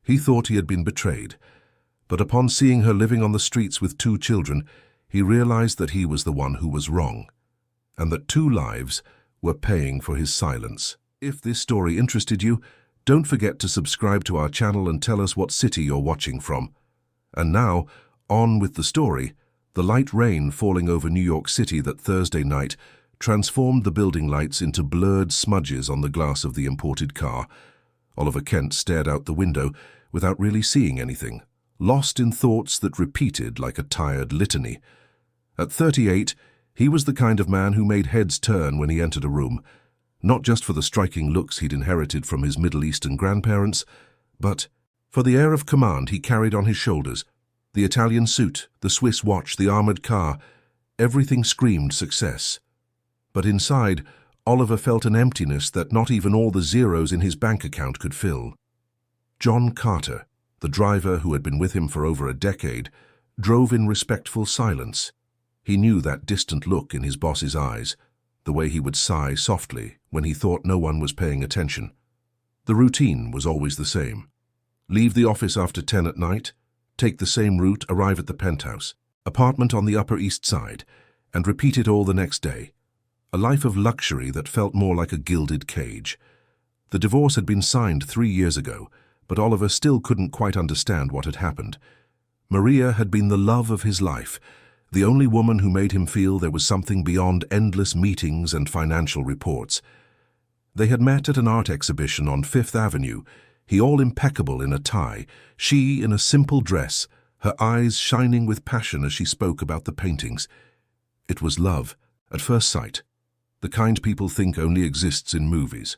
He thought he had been betrayed, but upon seeing her living on the streets with 2 children, he realized that he was the one who was wrong, and that 2 lives were paying for his silence. If this story interested you, don't forget to subscribe to our channel and tell us what city you're watching from. And now, on with the story. The light rain falling over New York City that Thursday night transformed the building lights into blurred smudges on the glass of the imported car. Oliver Kent stared out the window without really seeing anything, lost in thoughts that repeated like a tired litany. At 38, he was the kind of man who made heads turn when he entered a room, not just for the striking looks he'd inherited from his Middle Eastern grandparents, but for the air of command he carried on his shoulders. The Italian suit, the Swiss watch, the armored car, everything screamed success. But inside, Oliver felt an emptiness that not even all the zeros in his bank account could fill. John Carter, the driver who had been with him for over a decade, drove in respectful silence. He knew that distant look in his boss's eyes, the way he would sigh softly when he thought no one was paying attention. The routine was always the same. Leave the office after 10 at night, take the same route, arrive at the penthouse, apartment on the Upper East Side, and repeat it all the next day. A life of luxury that felt more like a gilded cage. The divorce had been signed 3 years ago, but Oliver still couldn't quite understand what had happened. Maria had been the love of his life, the only woman who made him feel there was something beyond endless meetings and financial reports. They had met at an art exhibition on Fifth Avenue, he all impeccable in a tie, she in a simple dress, her eyes shining with passion as she spoke about the paintings. It was love, at first sight, the kind people think only exists in movies.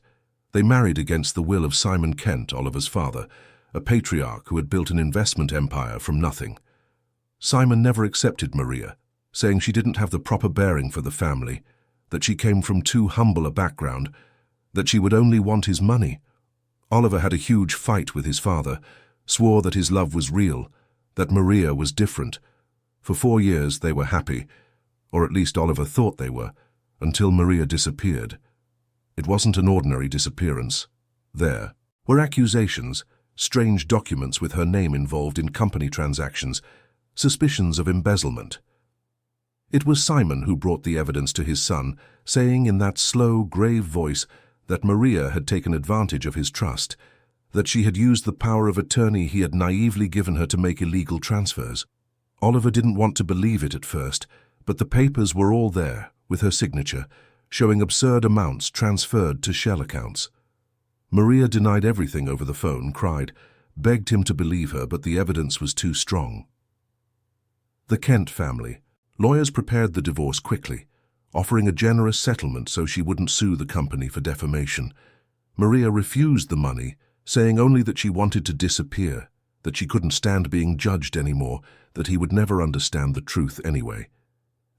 They married against the will of Simon Kent, Oliver's father, a patriarch who had built an investment empire from nothing. Simon never accepted Maria, saying she didn't have the proper bearing for the family, that she came from too humble a background, that she would only want his money. Oliver had a huge fight with his father, swore that his love was real, that Maria was different. For 4 years they were happy, or at least Oliver thought they were, until Maria disappeared. It wasn't an ordinary disappearance. There were accusations, strange documents with her name involved in company transactions, suspicions of embezzlement. It was Simon who brought the evidence to his son, saying in that slow, grave voice that Maria had taken advantage of his trust, that she had used the power of attorney he had naively given her to make illegal transfers. Oliver didn't want to believe it at first, but the papers were all there, with her signature, showing absurd amounts transferred to shell accounts. Maria denied everything over the phone, cried, begged him to believe her, but the evidence was too strong. The Kent family. Lawyers prepared the divorce quickly, offering a generous settlement so she wouldn't sue the company for defamation. Maria refused the money, saying only that she wanted to disappear, that she couldn't stand being judged anymore, that he would never understand the truth anyway.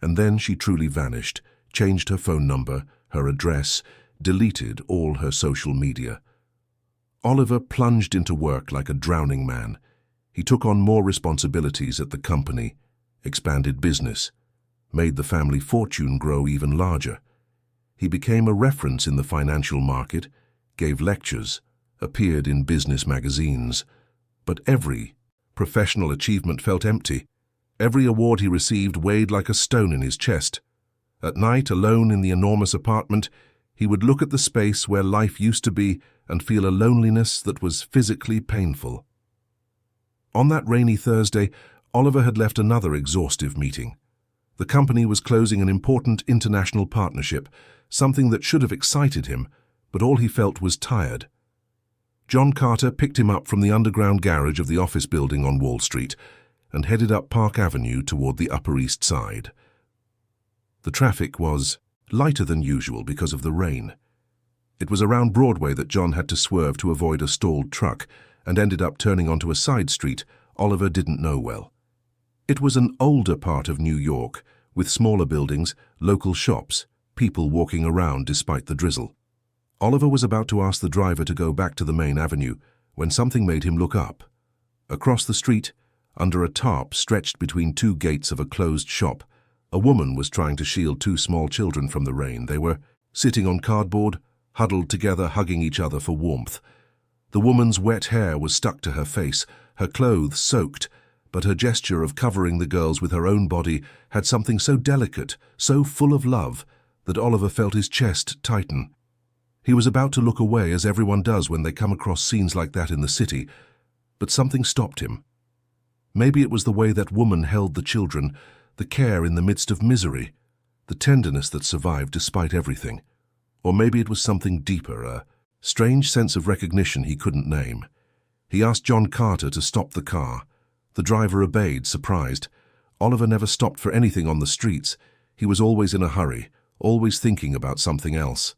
And then she truly vanished, changed her phone number, her address, deleted all her social media. Oliver plunged into work like a drowning man. He took on more responsibilities at the company, expanded business, made the family fortune grow even larger. He became a reference in the financial market, gave lectures, appeared in business magazines. But every professional achievement felt empty. Every award he received weighed like a stone in his chest. At night, alone in the enormous apartment, he would look at the space where life used to be and feel a loneliness that was physically painful. On that rainy Thursday, Oliver had left another exhaustive meeting. The company was closing an important international partnership, something that should have excited him, but all he felt was tired. John Carter picked him up from the underground garage of the office building on Wall Street and headed up Park Avenue toward the Upper East Side. The traffic was lighter than usual because of the rain. It was around Broadway that John had to swerve to avoid a stalled truck and ended up turning onto a side street Oliver didn't know well. It was an older part of New York, with smaller buildings, local shops, people walking around despite the drizzle. Oliver was about to ask the driver to go back to the main avenue when something made him look up. Across the street, under a tarp stretched between 2 gates of a closed shop, a woman was trying to shield 2 small children from the rain. They were sitting on cardboard, huddled together, hugging each other for warmth. The woman's wet hair was stuck to her face, her clothes soaked, but her gesture of covering the girls with her own body had something so delicate, so full of love, that Oliver felt his chest tighten. He was about to look away, as everyone does when they come across scenes like that in the city, but something stopped him. Maybe it was the way that woman held the children, the care in the midst of misery, the tenderness that survived despite everything. Or maybe it was something deeper, a strange sense of recognition he couldn't name. He asked John Carter to stop the car. The driver obeyed, surprised. Oliver never stopped for anything on the streets. He was always in a hurry, always thinking about something else.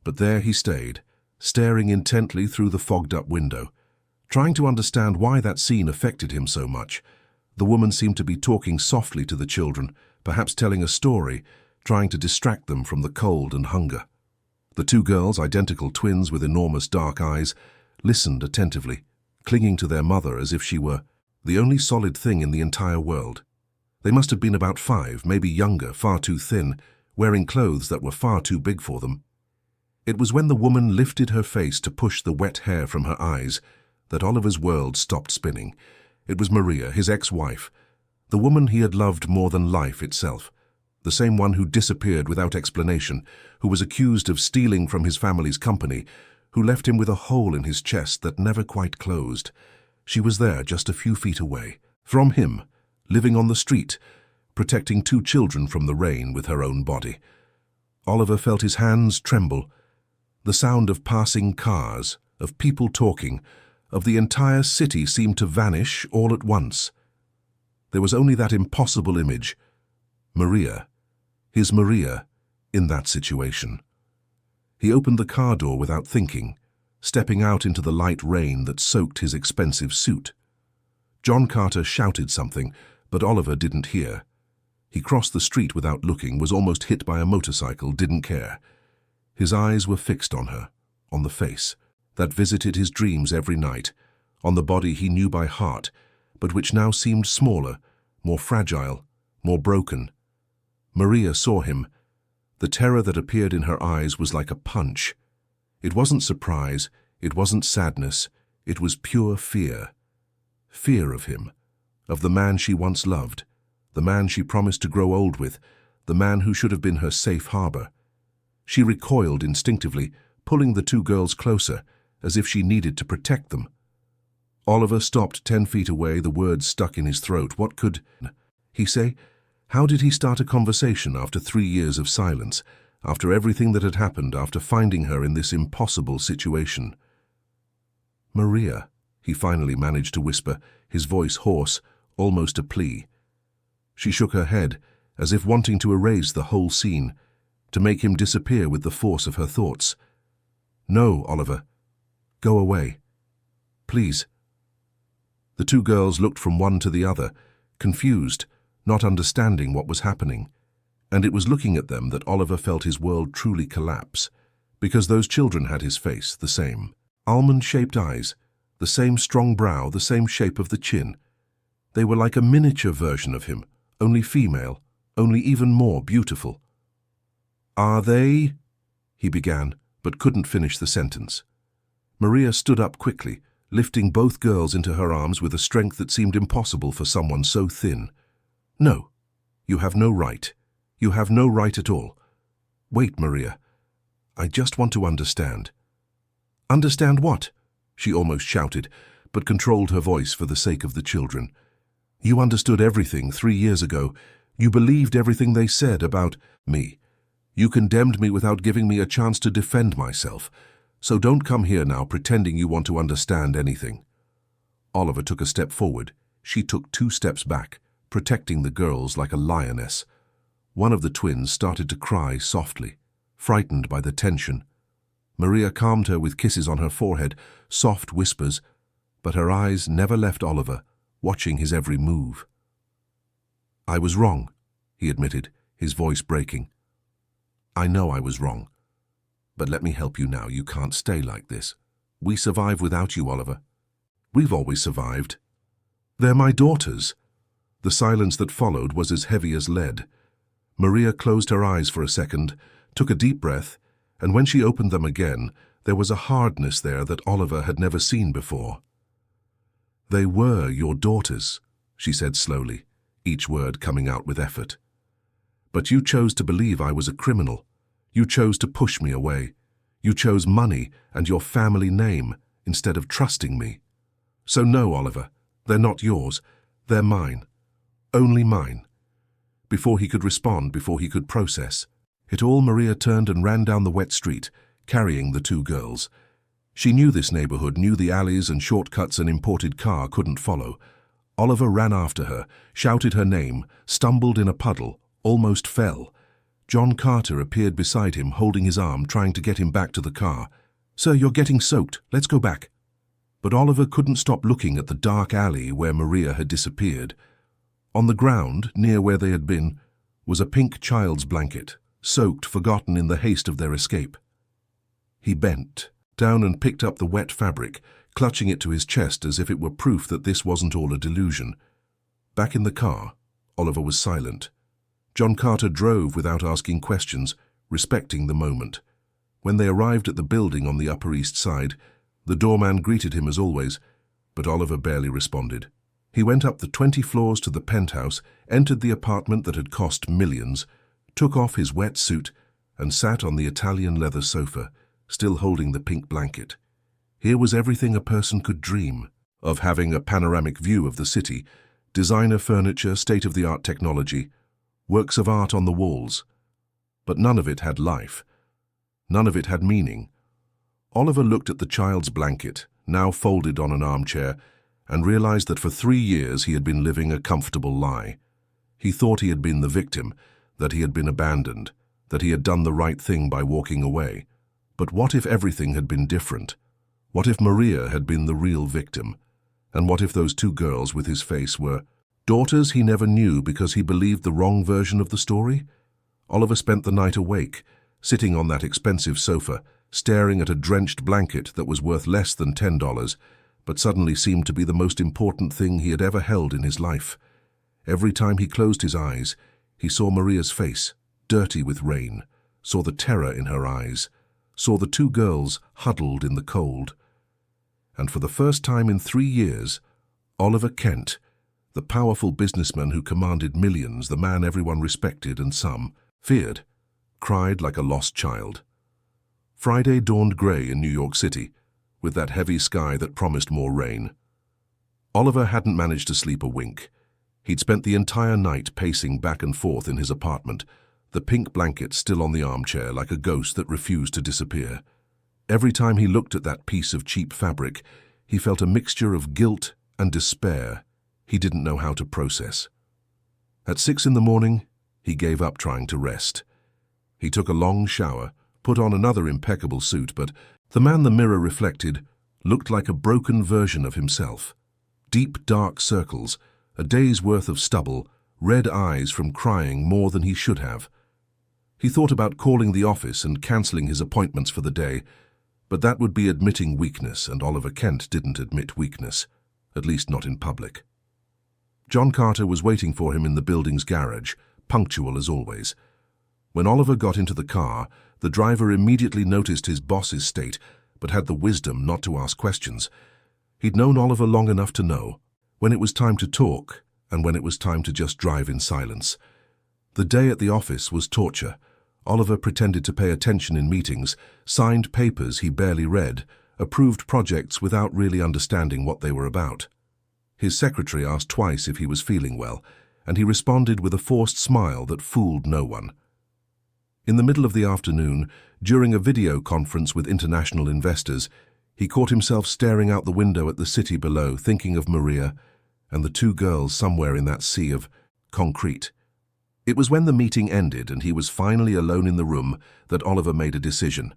But there he stayed, staring intently through the fogged-up window, trying to understand why that scene affected him so much. The woman seemed to be talking softly to the children, perhaps telling a story, trying to distract them from the cold and hunger. The two girls, identical twins with enormous dark eyes, listened attentively, clinging to their mother as if she were the only solid thing in the entire world. They must have been about 5, maybe younger, far too thin, wearing clothes that were far too big for them. It was when the woman lifted her face to push the wet hair from her eyes that Oliver's world stopped spinning. It was Maria, his ex-wife, the woman he had loved more than life itself, the same one who disappeared without explanation, who was accused of stealing from his family's company, who left him with a hole in his chest that never quite closed. She was there just a few feet away, from him, living on the street, protecting 2 children from the rain with her own body. Oliver felt his hands tremble. The sound of passing cars, of people talking, of the entire city seemed to vanish all at once. There was only that impossible image, Maria, his Maria, in that situation. He opened the car door without thinking, stepping out into the light rain that soaked his expensive suit. John Carter shouted something, but Oliver didn't hear. He crossed the street without looking, was almost hit by a motorcycle, didn't care. His eyes were fixed on her, on the face that visited his dreams every night, on the body he knew by heart, but which now seemed smaller, more fragile, more broken. Maria saw him. The terror that appeared in her eyes was like a punch. It wasn't surprise, it wasn't sadness, it was pure fear. Fear of him, of the man she once loved, the man she promised to grow old with, the man who should have been her safe harbor. She recoiled instinctively, pulling the 2 girls closer, as if she needed to protect them. Oliver stopped 10 feet away, the words stuck in his throat. What could he say? How did he start a conversation after 3 years of silence, after everything that had happened, after finding her in this impossible situation? Maria, he finally managed to whisper, his voice hoarse, almost a plea. She shook her head, as if wanting to erase the whole scene, to make him disappear with the force of her thoughts. No, Oliver. Go away. Please. The 2 girls looked from one to the other, confused, not understanding what was happening. And it was looking at them that Oliver felt his world truly collapse, because those children had his face, the same. Almond-shaped eyes, the same strong brow, the same shape of the chin. They were like a miniature version of him, only female, only even more beautiful. Are they? He began, but couldn't finish the sentence. Maria stood up quickly, lifting both girls into her arms with a strength that seemed impossible for someone so thin. No, you have no right. You have no right at all. Wait, Maria. I just want to understand. Understand what? She almost shouted, but controlled her voice for the sake of the children. You understood everything 3 years ago. You believed everything they said about me. You condemned me without giving me a chance to defend myself. So don't come here now pretending you want to understand anything. Oliver took a step forward. She took 2 steps back, protecting the girls like a lioness. One of the twins started to cry softly, frightened by the tension. Maria calmed her with kisses on her forehead, soft whispers, but her eyes never left Oliver, watching his every move. I was wrong, he admitted, his voice breaking. I know I was wrong. But let me help you now. You can't stay like this. We survive without you, Oliver. We've always survived. They're my daughters. The silence that followed was as heavy as lead. Maria closed her eyes for a second, took a deep breath, and when she opened them again, There was a hardness there that Oliver had never seen before. "They were your daughters," she said slowly, each word coming out with effort. "But you chose to believe I was a criminal. You chose to push me away. You chose money and your family name instead of trusting me. So no, Oliver, they're not yours. They're mine. Only mine." Before he could respond, before he could process it all, Maria turned and ran down the wet street, carrying the two girls. She knew this neighborhood, knew the alleys and shortcuts an imported car couldn't follow. Oliver ran after her, shouted her name, stumbled in a puddle, almost fell. John Carter appeared beside him, holding his arm, trying to get him back to the car. "Sir, you're getting soaked. Let's go back." But Oliver couldn't stop looking at the dark alley where Maria had disappeared. On the ground, near where they had been, was a pink child's blanket, soaked, forgotten in the haste of their escape. He bent down and picked up the wet fabric, clutching it to his chest as if it were proof that this wasn't all a delusion. Back in the car, Oliver was silent. John Carter drove without asking questions, respecting the moment. When they arrived at the building on the Upper East Side, the doorman greeted him as always, but Oliver barely responded. He went up the 20 floors to the penthouse, entered the apartment that had cost millions, took off his wet suit, and sat on the Italian leather sofa, still holding the pink blanket. Here was everything a person could dream of: having a panoramic view of the city, designer furniture, state-of-the-art technology, works of art on the walls. But none of it had life. None of it had meaning. Oliver looked at the child's blanket, now folded on an armchair, and realized that for 3 years he had been living a comfortable lie. He thought he had been the victim, that he had been abandoned, that he had done the right thing by walking away. But what if everything had been different? What if Maria had been the real victim? And what if those two girls with his face were daughters he never knew because he believed the wrong version of the story? Oliver spent the night awake, sitting on that expensive sofa, staring at a drenched blanket that was worth less than $10, but suddenly seemed to be the most important thing he had ever held in his life. Every time he closed his eyes, he saw Maria's face, dirty with rain, saw the terror in her eyes, saw the two girls huddled in the cold. And for the first time in 3 years, Oliver Kent, the powerful businessman who commanded millions, the man everyone respected and some feared, cried like a lost child. Friday dawned grey in New York City, with that heavy sky that promised more rain. Oliver hadn't managed to sleep a wink. He'd spent the entire night pacing back and forth in his apartment, the pink blanket still on the armchair like a ghost that refused to disappear. Every time he looked at that piece of cheap fabric, he felt a mixture of guilt and despair he didn't know how to process. At 6 in the morning, he gave up trying to rest. He took a long shower, put on another impeccable suit, but the man the mirror reflected looked like a broken version of himself. Deep, dark circles, a day's worth of stubble, red eyes from crying more than he should have. He thought about calling the office and cancelling his appointments for the day, but that would be admitting weakness, and Oliver Kent didn't admit weakness, at least not in public. John Carter was waiting for him in the building's garage, punctual as always. When Oliver got into the car, the driver immediately noticed his boss's state, but had the wisdom not to ask questions. He'd known Oliver long enough to know when it was time to talk and when it was time to just drive in silence. The day at the office was torture. Oliver pretended to pay attention in meetings, signed papers he barely read, approved projects without really understanding what they were about. His secretary asked twice if he was feeling well, and he responded with a forced smile that fooled no one. In the middle of the afternoon, during a video conference with international investors, he caught himself staring out the window at the city below, thinking of Maria and the two girls somewhere in that sea of concrete. It was when the meeting ended and he was finally alone in the room that Oliver made a decision.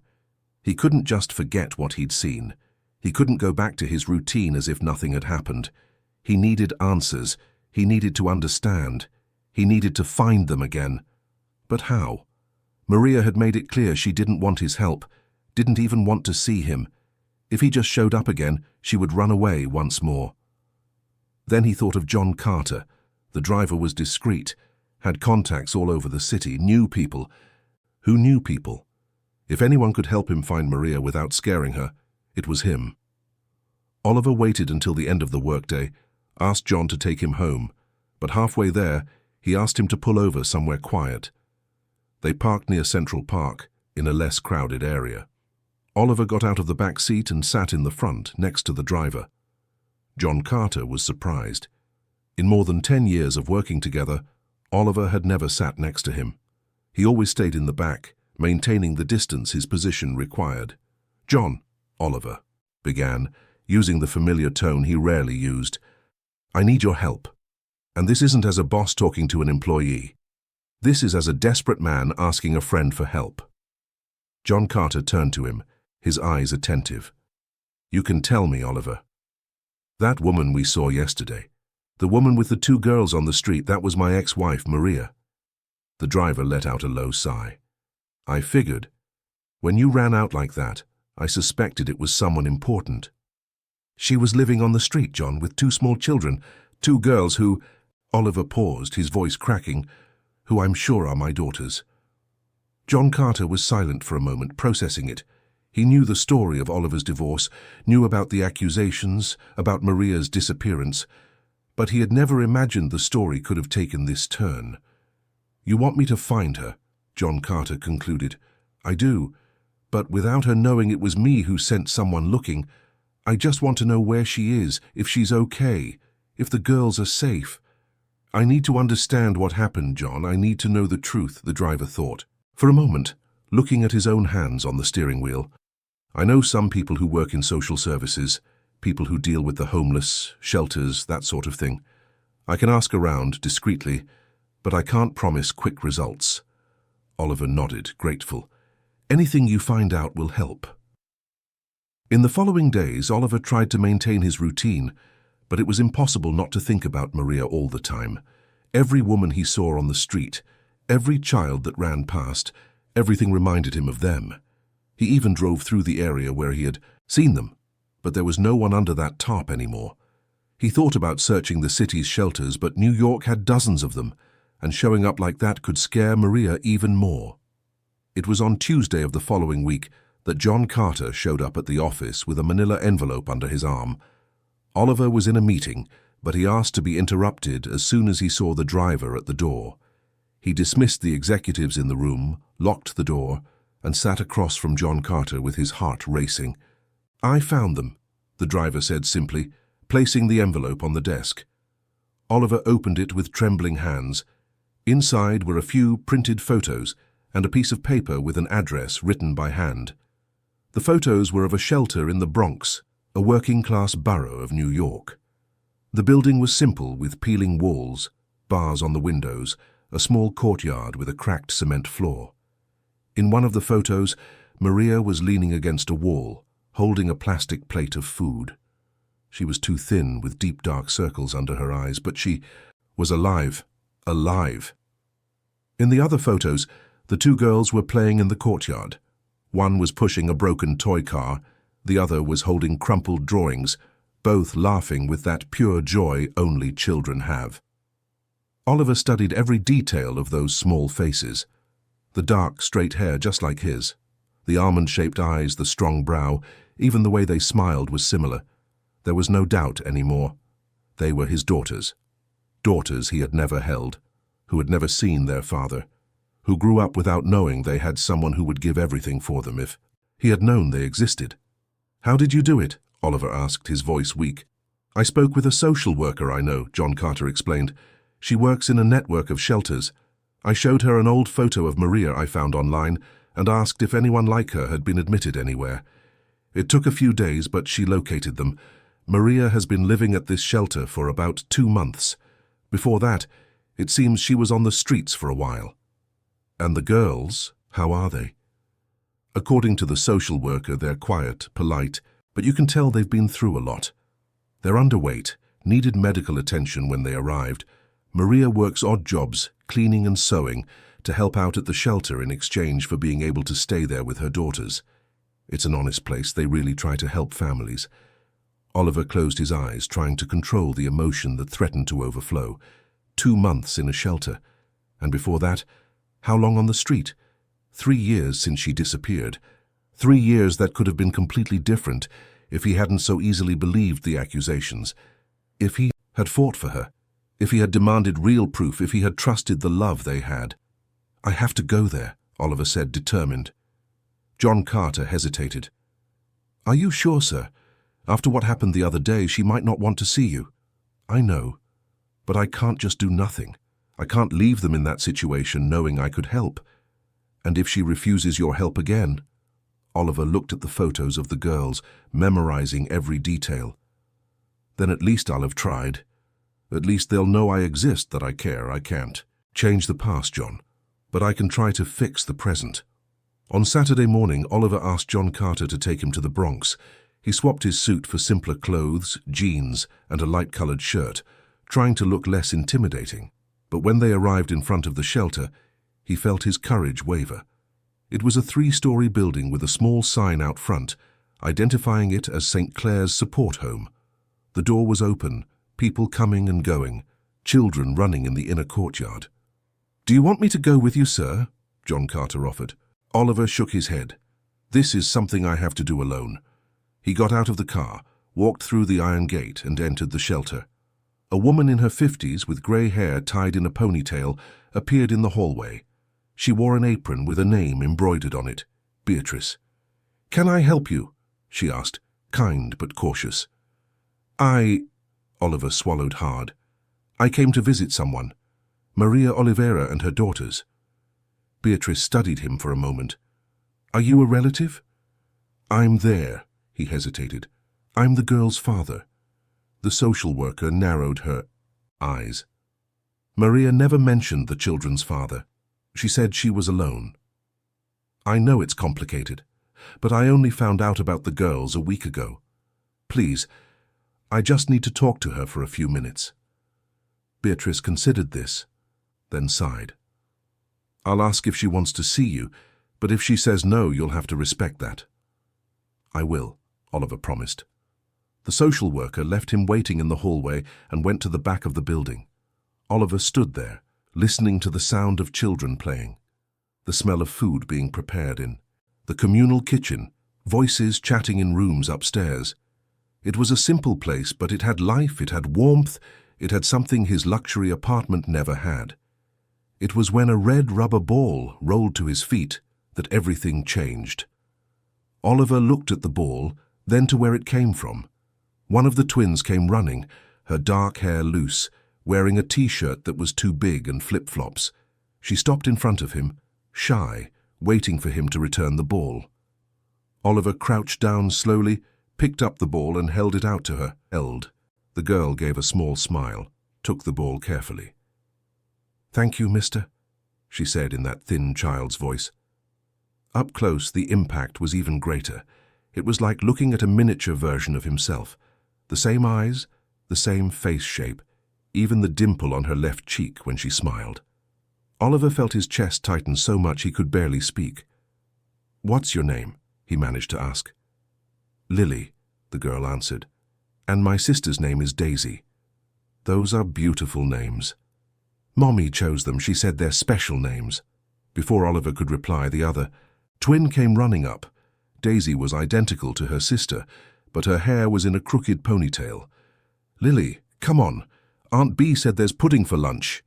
He couldn't just forget what he'd seen. He couldn't go back to his routine as if nothing had happened. He needed answers. He needed to understand. He needed to find them again. But how? Maria had made it clear she didn't want his help, didn't even want to see him. If he just showed up again, she would run away once more. Then he thought of John Carter. The driver was discreet, had contacts all over the city, knew people. Who knew people? If anyone could help him find Maria without scaring her, it was him. Oliver waited until the end of the workday, asked John to take him home, but halfway there, he asked him to pull over somewhere quiet. They parked near Central Park, in a less crowded area. Oliver got out of the back seat and sat in the front, next to the driver. John Carter was surprised. In more than 10 years of working together, Oliver had never sat next to him. He always stayed in the back, maintaining the distance his position required. "John," Oliver began, using the familiar tone he rarely used, "I need your help. And this isn't as a boss talking to an employee. This is as a desperate man asking a friend for help." John Carter turned to him, his eyes attentive. "You can tell me, Oliver. That woman we saw yesterday, the woman with the 2 girls on the street, that was my ex-wife, Maria." The driver let out a low sigh. "I figured. When you ran out like that, I suspected it was someone important." "She was living on the street, John, with 2 small children, 2 girls who—" Oliver paused, his voice cracking, "who I'm sure are my daughters." John Carter was silent for a moment, processing it. He knew the story of Oliver's divorce, knew about the accusations, about Maria's disappearance, but he had never imagined the story could have taken this turn. "You want me to find her?" John Carter concluded. "I do, but without her knowing it was me who sent someone looking. I just want to know where she is, if she's okay, if the girls are safe. I need to understand what happened, John. I need to know the truth," the driver thought. For a moment, looking at his own hands on the steering wheel. "I know some people who work in social services, people who deal with the homeless, shelters, that sort of thing. I can ask around discreetly, but I can't promise quick results." Oliver nodded, grateful. "Anything you find out will help." In the following days, Oliver tried to maintain his routine, but it was impossible not to think about Maria all the time. Every woman he saw on the street, every child that ran past, everything reminded him of them. He even drove through the area where he had seen them, but there was no one under that tarp anymore. He thought about searching the city's shelters, but New York had dozens of them, and showing up like that could scare Maria even more. It was on Tuesday of the following week that John Carter showed up at the office with a manila envelope under his arm. Oliver was in a meeting, but he asked to be interrupted as soon as he saw the driver at the door. He dismissed the executives in the room, locked the door, and sat across from John Carter with his heart racing. "I found them," the driver said simply, placing the envelope on the desk. Oliver opened it with trembling hands. Inside were a few printed photos and a piece of paper with an address written by hand. The photos were of a shelter in the Bronx, a working-class borough of New York. The building was simple, with peeling walls, bars on the windows, a small courtyard with a cracked cement floor. In one of the photos, Maria was leaning against a wall, holding a plastic plate of food. She was too thin, with deep dark circles under her eyes, but she was alive. Alive. In the other photos, the 2 girls were playing in the courtyard. One was pushing a broken toy car, the other was holding crumpled drawings, both laughing with that pure joy only children have. Oliver studied every detail of those small faces. The dark, straight hair just like his. The almond-shaped eyes, the strong brow, even the way they smiled was similar. There was no doubt anymore. They were his daughters. Daughters he had never held, who had never seen their father, who grew up without knowing they had someone who would give everything for them if he had known they existed. "How did you do it?" Oliver asked, his voice weak. "I spoke with a social worker I know," John Carter explained. "She works in a network of shelters. I showed her an old photo of Maria I found online and asked if anyone like her had been admitted anywhere. It took a few days, but she located them. Maria has been living at this shelter for about 2 months. Before that, it seems she was on the streets for a while." "And the girls, how are they?" "According to the social worker, they're quiet, polite, but you can tell they've been through a lot. They're underweight, needed medical attention when they arrived. Maria works odd jobs, cleaning and sewing, to help out at the shelter in exchange for being able to stay there with her daughters. It's an honest place. They really try to help families." Oliver closed his eyes, trying to control the emotion that threatened to overflow. 2 months in a shelter. And before that, how long on the street? 3 years since she disappeared. 3 years that could have been completely different if he hadn't so easily believed the accusations. If he had fought for her, if he had demanded real proof, if he had trusted the love they had. "I have to go there," Oliver said, determined. John Carter hesitated. "Are you sure, sir? After what happened the other day, she might not want to see you." "I know, but I can't just do nothing. I can't leave them in that situation knowing I could help. And if she refuses your help again?" Oliver looked at the photos of the girls, memorizing every detail. "Then at least I'll have tried. At least they'll know I exist, that I care. I can't change the past, John, but I can try to fix the present." On Saturday morning, Oliver asked John Carter to take him to the Bronx. He swapped his suit for simpler clothes, jeans, and a light-colored shirt, trying to look less intimidating. But when they arrived in front of the shelter, he felt his courage waver. It was a 3-story building with a small sign out front, identifying it as St. Clair's Support Home. The door was open, people coming and going, children running in the inner courtyard. "Do you want me to go with you, sir?" John Carter offered. Oliver shook his head. "This is something I have to do alone." He got out of the car, walked through the iron gate, and entered the shelter. A woman in her 50s with grey hair tied in a ponytail appeared in the hallway. She wore an apron with a name embroidered on it, Beatrice. "Can I help you?" she asked, kind but cautious. Oliver swallowed hard. "I came to visit someone. Maria Oliveira and her daughters." Beatrice studied him for a moment. "Are you a relative?" "I'm there," he hesitated. "I'm the girl's father." The social worker narrowed her eyes. Maria never mentioned the children's father. She said she was alone. "I know it's complicated, but I only found out about the girls a week ago. Please, I just need to talk to her for a few minutes." Beatrice considered this, then sighed. "I'll ask if she wants to see you, but if she says no, you'll have to respect that." "I will," Oliver promised. The social worker left him waiting in the hallway and went to the back of the building. Oliver stood there, listening to the sound of children playing, the smell of food being prepared in the communal kitchen, voices chatting in rooms upstairs. It was a simple place, but it had life, it had warmth, it had something his luxury apartment never had. It was when a red rubber ball rolled to his feet that everything changed. Oliver looked at the ball, then to where it came from. One of the twins came running, her dark hair loose, wearing a t-shirt that was too big and flip-flops. She stopped in front of him, shy, waiting for him to return the ball. Oliver crouched down slowly, picked up the ball and held it out to her. The girl gave a small smile, took the ball carefully. "Thank you, mister," she said in that thin child's voice. Up close, the impact was even greater. It was like looking at a miniature version of himself. The same eyes, the same face shape, even the dimple on her left cheek when she smiled. Oliver felt his chest tighten so much he could barely speak. "What's your name?" he managed to ask. "Lily," the girl answered. "And my sister's name is Daisy." "Those are beautiful names." "Mommy chose them. She said they're special names." Before Oliver could reply, the other twin came running up. Daisy was identical to her sister, but her hair was in a crooked ponytail. "Lily, come on. Aunt Bee said there's pudding for lunch."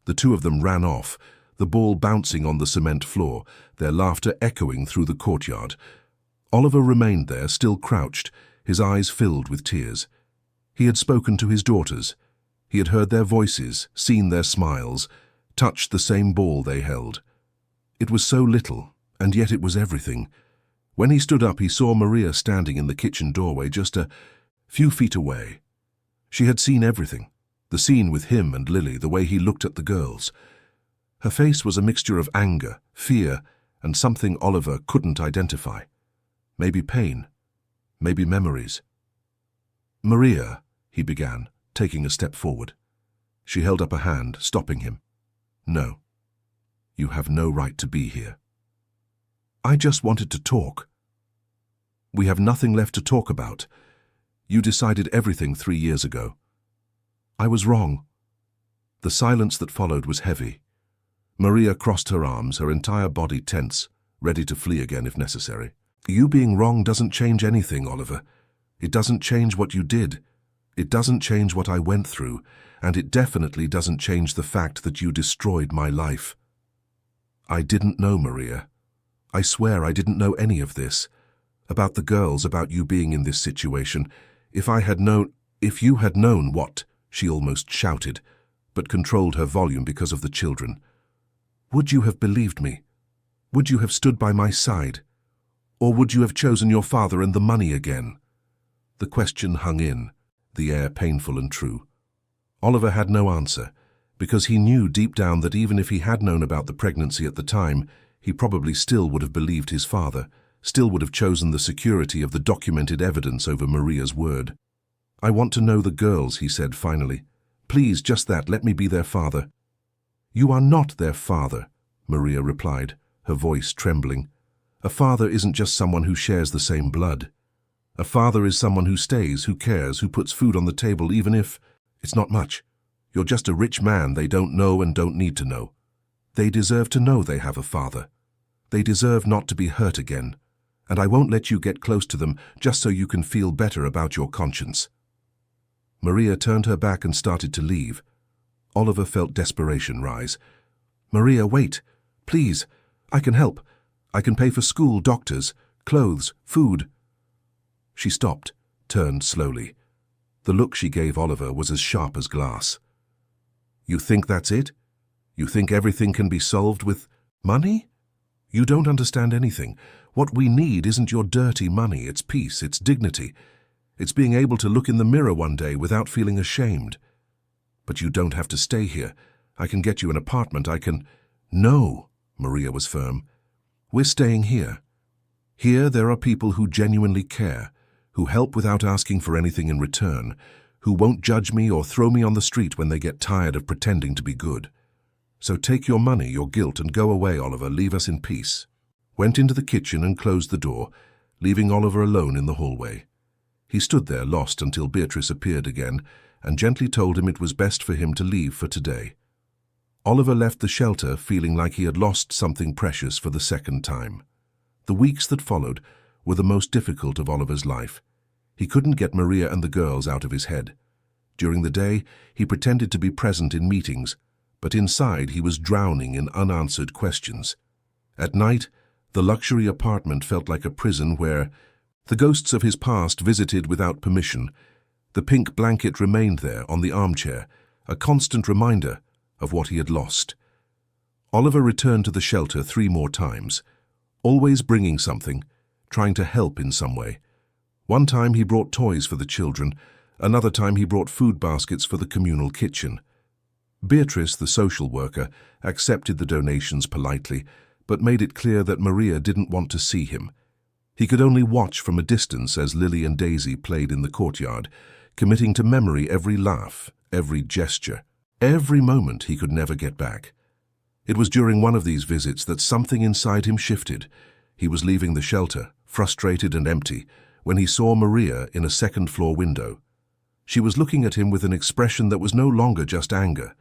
The two of them ran off, the ball bouncing on the cement floor, their laughter echoing through the courtyard. Oliver remained there, still crouched, his eyes filled with tears. He had spoken to his daughters. He had heard their voices, seen their smiles, touched the same ball they held. It was so little, and yet it was everything. When he stood up, he saw Maria standing in the kitchen doorway just a few feet away. She had seen everything, the scene with him and Lily, the way he looked at the girls. Her face was a mixture of anger, fear, and something Oliver couldn't identify. Maybe pain, maybe memories. "Maria," he began, taking a step forward. She held up a hand, stopping him. "No, you have no right to be here." "I just wanted to talk." "We have nothing left to talk about. You decided everything 3 years ago." "I was wrong." The silence that followed was heavy. Maria crossed her arms, her entire body tense, ready to flee again if necessary. You being wrong doesn't change anything, Oliver. It doesn't change what you did. It doesn't change what I went through, and it definitely doesn't change the fact that you destroyed my life. I didn't know, Maria. I swear I didn't know any of this. About the girls, about you being in this situation. If you had known what, she almost shouted, but controlled her volume because of the children. Would you have believed me? Would you have stood by my side? Or would you have chosen your father and the money again? The question hung in, the air painful and true. Oliver had no answer, because he knew deep down that even if he had known about the pregnancy at the time, he probably still would have believed his father, still would have chosen the security of the documented evidence over Maria's word. I want to know the girls, he said finally. Please, just that, let me be their father. You are not their father, Maria replied, her voice trembling. A father isn't just someone who shares the same blood. A father is someone who stays, who cares, who puts food on the table even if it's not much. You're just a rich man they don't know and don't need to know. They deserve to know they have a father. They deserve not to be hurt again. And I won't let you get close to them just so you can feel better about your conscience. Maria turned her back and started to leave. Oliver felt desperation rise. Maria, wait. Please. I can help. I can pay for school, doctors, clothes, food. She stopped, turned slowly. The look she gave Oliver was as sharp as glass. You think that's it? You think everything can be solved with money? You don't understand anything. What we need isn't your dirty money, it's peace, it's dignity. It's being able to look in the mirror one day without feeling ashamed. But you don't have to stay here. I can get you an apartment, I can... No, Maria was firm. We're staying here. Here there are people who genuinely care, who help without asking for anything in return, who won't judge me or throw me on the street when they get tired of pretending to be good. So take your money, your guilt, and go away, Oliver. Leave us in peace. Went into the kitchen and closed the door, leaving Oliver alone in the hallway. He stood there lost until Beatrice appeared again and gently told him it was best for him to leave for today. Oliver left the shelter feeling like he had lost something precious for the second time. The weeks that followed were the most difficult of Oliver's life. He couldn't get Maria and the girls out of his head. During the day, he pretended to be present in meetings, but inside he was drowning in unanswered questions. At night, the luxury apartment felt like a prison where the ghosts of his past visited without permission. The pink blanket remained there on the armchair, a constant reminder of what he had lost. Oliver returned to the shelter 3 more times, always bringing something, trying to help in some way. One time he brought toys for the children, another time he brought food baskets for the communal kitchen. Beatrice, the social worker, accepted the donations politely, but made it clear that Maria didn't want to see him. He could only watch from a distance as Lily and Daisy played in the courtyard, committing to memory every laugh, every gesture, every moment he could never get back. It was during one of these visits that something inside him shifted. He was leaving the shelter, frustrated and empty, when he saw Maria in a second-floor window. She was looking at him with an expression that was no longer just anger.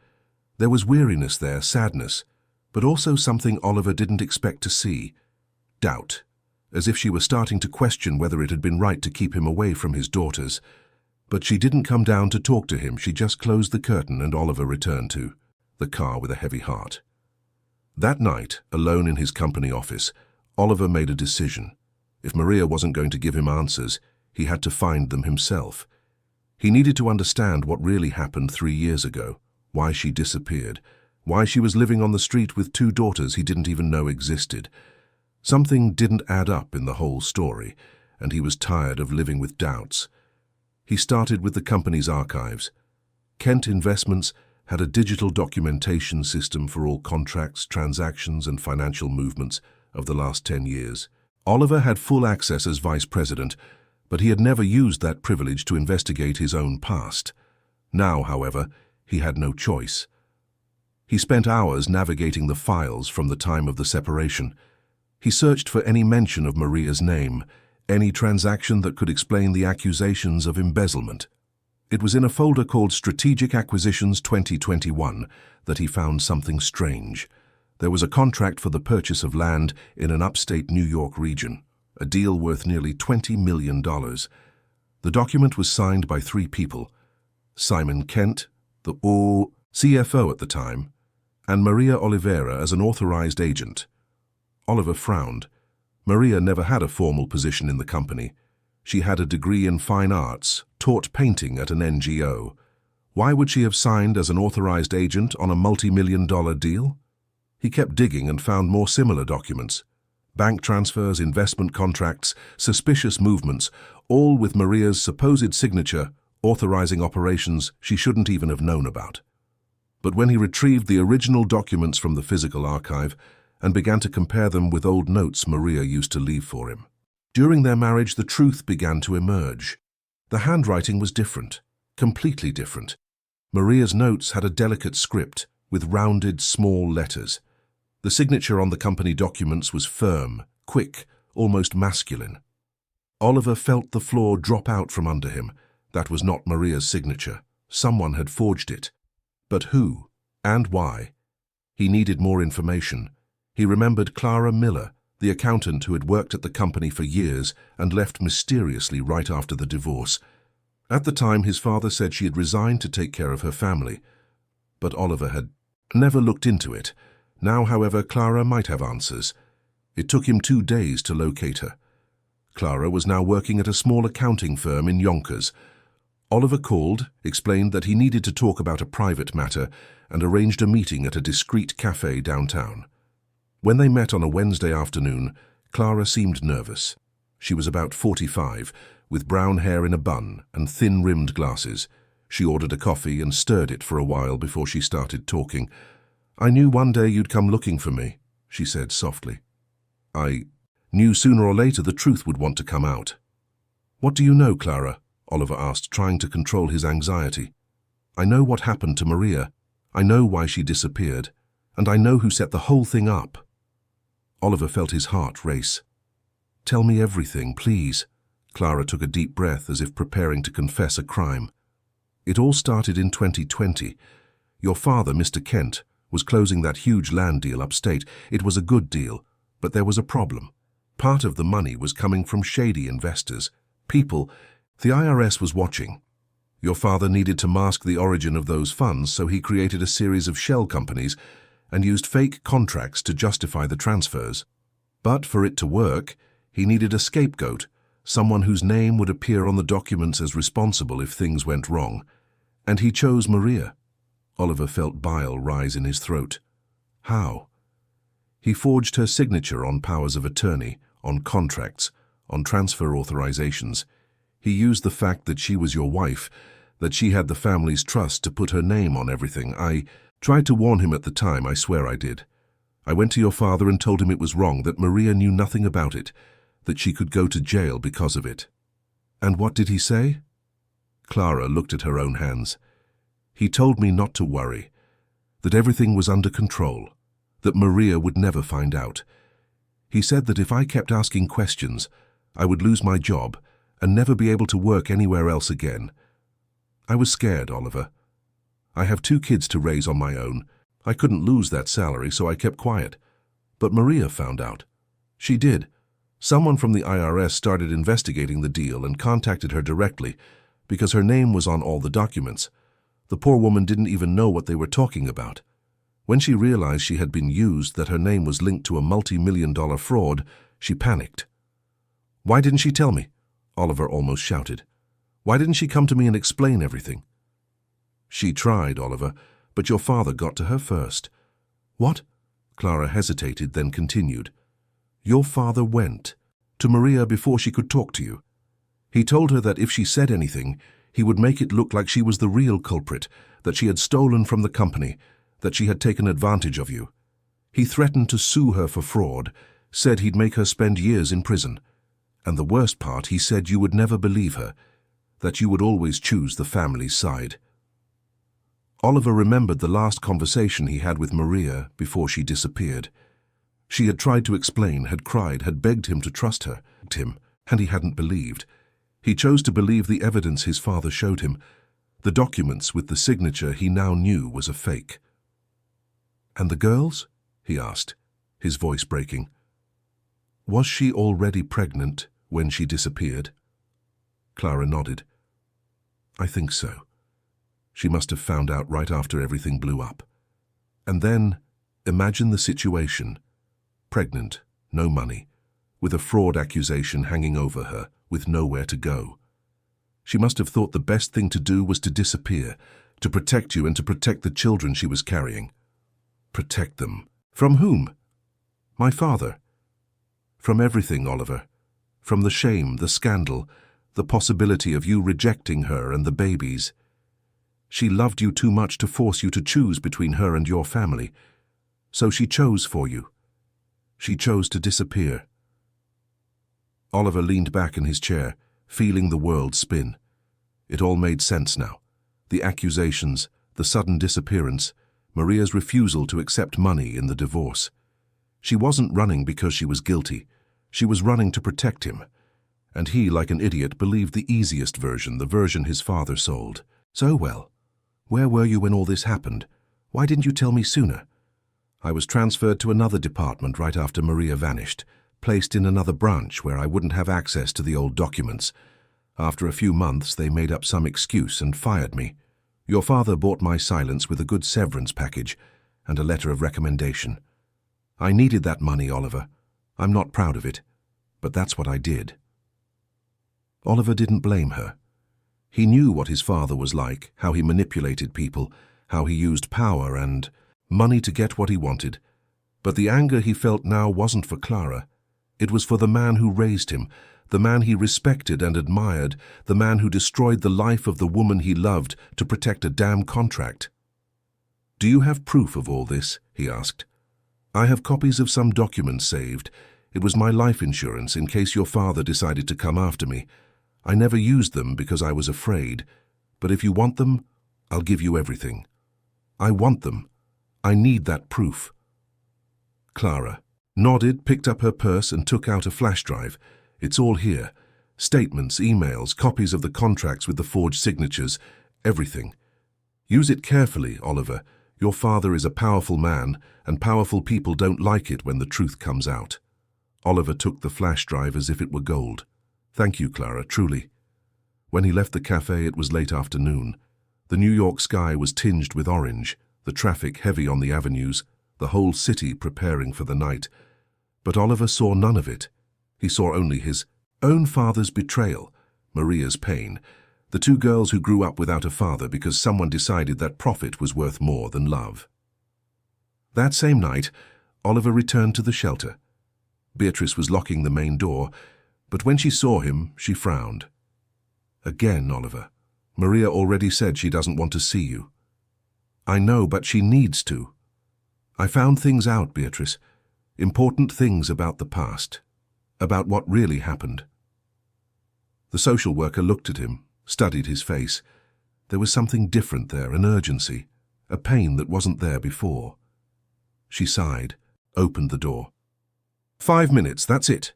There was weariness there, sadness, but also something Oliver didn't expect to see. Doubt, as if she were starting to question whether it had been right to keep him away from his daughters. But she didn't come down to talk to him. She just closed the curtain and Oliver returned to the car with a heavy heart. That night, alone in his company office, Oliver made a decision. If Maria wasn't going to give him answers, he had to find them himself. He needed to understand what really happened 3 years ago, why she disappeared, why she was living on the street with 2 daughters he didn't even know existed. Something didn't add up in the whole story, and he was tired of living with doubts. He started with the company's archives. Kent Investments had a digital documentation system for all contracts, transactions, and financial movements of the last 10 years. Oliver had full access as vice president, but he had never used that privilege to investigate his own past. Now, however, he had no choice. He spent hours navigating the files from the time of the separation. He searched for any mention of Maria's name, any transaction that could explain the accusations of embezzlement. It was in a folder called Strategic Acquisitions 2021 that he found something strange. There was a contract for the purchase of land in an upstate New York region, a deal worth nearly $20 million. The document was signed by three people: Simon Kent, the CFO at the time, and Maria Oliveira as an authorized agent. Oliver frowned. Maria never had a formal position in the company. She had a degree in fine arts, taught painting at an NGO. Why would she have signed as an authorized agent on a multi-million-dollar deal? He kept digging and found more similar documents. Bank transfers, investment contracts, suspicious movements, all with Maria's supposed signature, authorizing operations she shouldn't even have known about. But when he retrieved the original documents from the physical archive and began to compare them with old notes Maria used to leave for him, during their marriage the truth began to emerge. The handwriting was different, completely different. Maria's notes had a delicate script with rounded, small letters. The signature on the company documents was firm, quick, almost masculine. Oliver felt the floor drop out from under him. That was not Maria's signature. Someone had forged it. But who? And why? He needed more information. He remembered Clara Miller, the accountant who had worked at the company for years and left mysteriously right after the divorce. At the time, his father said she had resigned to take care of her family. But Oliver had never looked into it. Now, however, Clara might have answers. It took him 2 days to locate her. Clara was now working at a small accounting firm in Yonkers. Oliver called, explained that he needed to talk about a private matter, and arranged a meeting at a discreet cafe downtown. When they met on a Wednesday afternoon, Clara seemed nervous. She was about 45, with brown hair in a bun and thin-rimmed glasses. She ordered a coffee and stirred it for a while before she started talking. "I knew one day you'd come looking for me," she said softly. "I knew sooner or later the truth would want to come out." "What do you know, Clara?" Oliver asked, trying to control his anxiety. "I know what happened to Maria. I know why she disappeared. And I know who set the whole thing up." Oliver felt his heart race. "Tell me everything, please." Clara took a deep breath as if preparing to confess a crime. "It all started in 2020. Your father, Mr. Kent, was closing that huge land deal upstate. It was a good deal, but there was a problem. Part of the money was coming from shady investors. People, the IRS was watching. Your father needed to mask the origin of those funds, so he created a series of shell companies and used fake contracts to justify the transfers. But for it to work, he needed a scapegoat, someone whose name would appear on the documents as responsible if things went wrong. And he chose Maria." Oliver felt bile rise in his throat. "How?" "He forged her signature on powers of attorney, on contracts, on transfer authorizations. He used the fact that she was your wife, that she had the family's trust, to put her name on everything. I tried to warn him at the time, I swear I did. I went to your father and told him it was wrong, that Maria knew nothing about it, that she could go to jail because of it." "And what did he say?" Clara looked at her own hands. "He told me not to worry, that everything was under control, that Maria would never find out. He said that if I kept asking questions, I would lose my job and never be able to work anywhere else again. I was scared, Oliver. I have 2 kids to raise on my own. I couldn't lose that salary, so I kept quiet. But Maria found out. She did. Someone from the IRS started investigating the deal and contacted her directly because her name was on all the documents. The poor woman didn't even know what they were talking about. When she realized she had been used, that her name was linked to a multi-million-dollar fraud, she panicked." "Why didn't she tell me?" Oliver almost shouted. "Why didn't she come to me and explain everything?" "She tried, Oliver, but your father got to her first." "What?" Clara hesitated, then continued. "Your father went to Maria before she could talk to you. He told her that if she said anything, he would make it look like she was the real culprit, that she had stolen from the company, that she had taken advantage of you. He threatened to sue her for fraud, said he'd make her spend years in prison. And the worst part, he said you would never believe her, that you would always choose the family's side." Oliver remembered the last conversation he had with Maria before she disappeared. She had tried to explain, had cried, had begged him to trust her, and he hadn't believed. He chose to believe the evidence his father showed him. The documents with the signature he now knew was a fake. "And the girls?" he asked, his voice breaking. Was she already pregnant when she disappeared? Clara nodded. I think so. She must have found out right after everything blew up. And then, imagine the situation. Pregnant, no money, with a fraud accusation hanging over her, with nowhere to go. She must have thought the best thing to do was to disappear, to protect you and to protect the children she was carrying. Protect them. From whom? My father. From everything, Oliver. From the shame, the scandal, the possibility of you rejecting her and the babies. She loved you too much to force you to choose between her and your family. So she chose for you. She chose to disappear. Oliver leaned back in his chair, feeling the world spin. It all made sense now. The accusations, the sudden disappearance, Maria's refusal to accept money in the divorce. She wasn't running because she was guilty. She was running to protect him. And he, like an idiot, believed the easiest version, the version his father sold. So well. Where were you when all this happened? Why didn't you tell me sooner? I was transferred to another department right after Maria vanished, placed in another branch where I wouldn't have access to the old documents. After a few months, they made up some excuse and fired me. Your father bought my silence with a good severance package and a letter of recommendation. I needed that money, Oliver. I'm not proud of it, but that's what I did. Oliver didn't blame her. He knew what his father was like, how he manipulated people, how he used power and money to get what he wanted. But the anger he felt now wasn't for Clara. It was for the man who raised him, the man he respected and admired, the man who destroyed the life of the woman he loved to protect a damn contract. Do you have proof of all this? He asked. I have copies of some documents saved. It was my life insurance in case your father decided to come after me. I never used them because I was afraid, but if you want them, I'll give you everything. I want them. I need that proof. Clara nodded, picked up her purse and took out a flash drive. It's all here. Statements, emails, copies of the contracts with the forged signatures, everything. Use it carefully, Oliver. Your father is a powerful man, and powerful people don't like it when the truth comes out. Oliver took the flash drive as if it were gold. Thank you, Clara, truly. When he left the cafe, it was late afternoon. The New York sky was tinged with orange, the traffic heavy on the avenues, the whole city preparing for the night. But Oliver saw none of it. He saw only his own father's betrayal, Maria's pain, the two girls who grew up without a father because someone decided that profit was worth more than love. That same night, Oliver returned to the shelter. Beatrice was locking the main door, but when she saw him, she frowned. Again, Oliver. Maria already said she doesn't want to see you. I know, but she needs to. I found things out, Beatrice. Important things about the past. About what really happened. The social worker looked at him, studied his face. There was something different there, an urgency, a pain that wasn't there before. She sighed, opened the door. 5 minutes, that's it.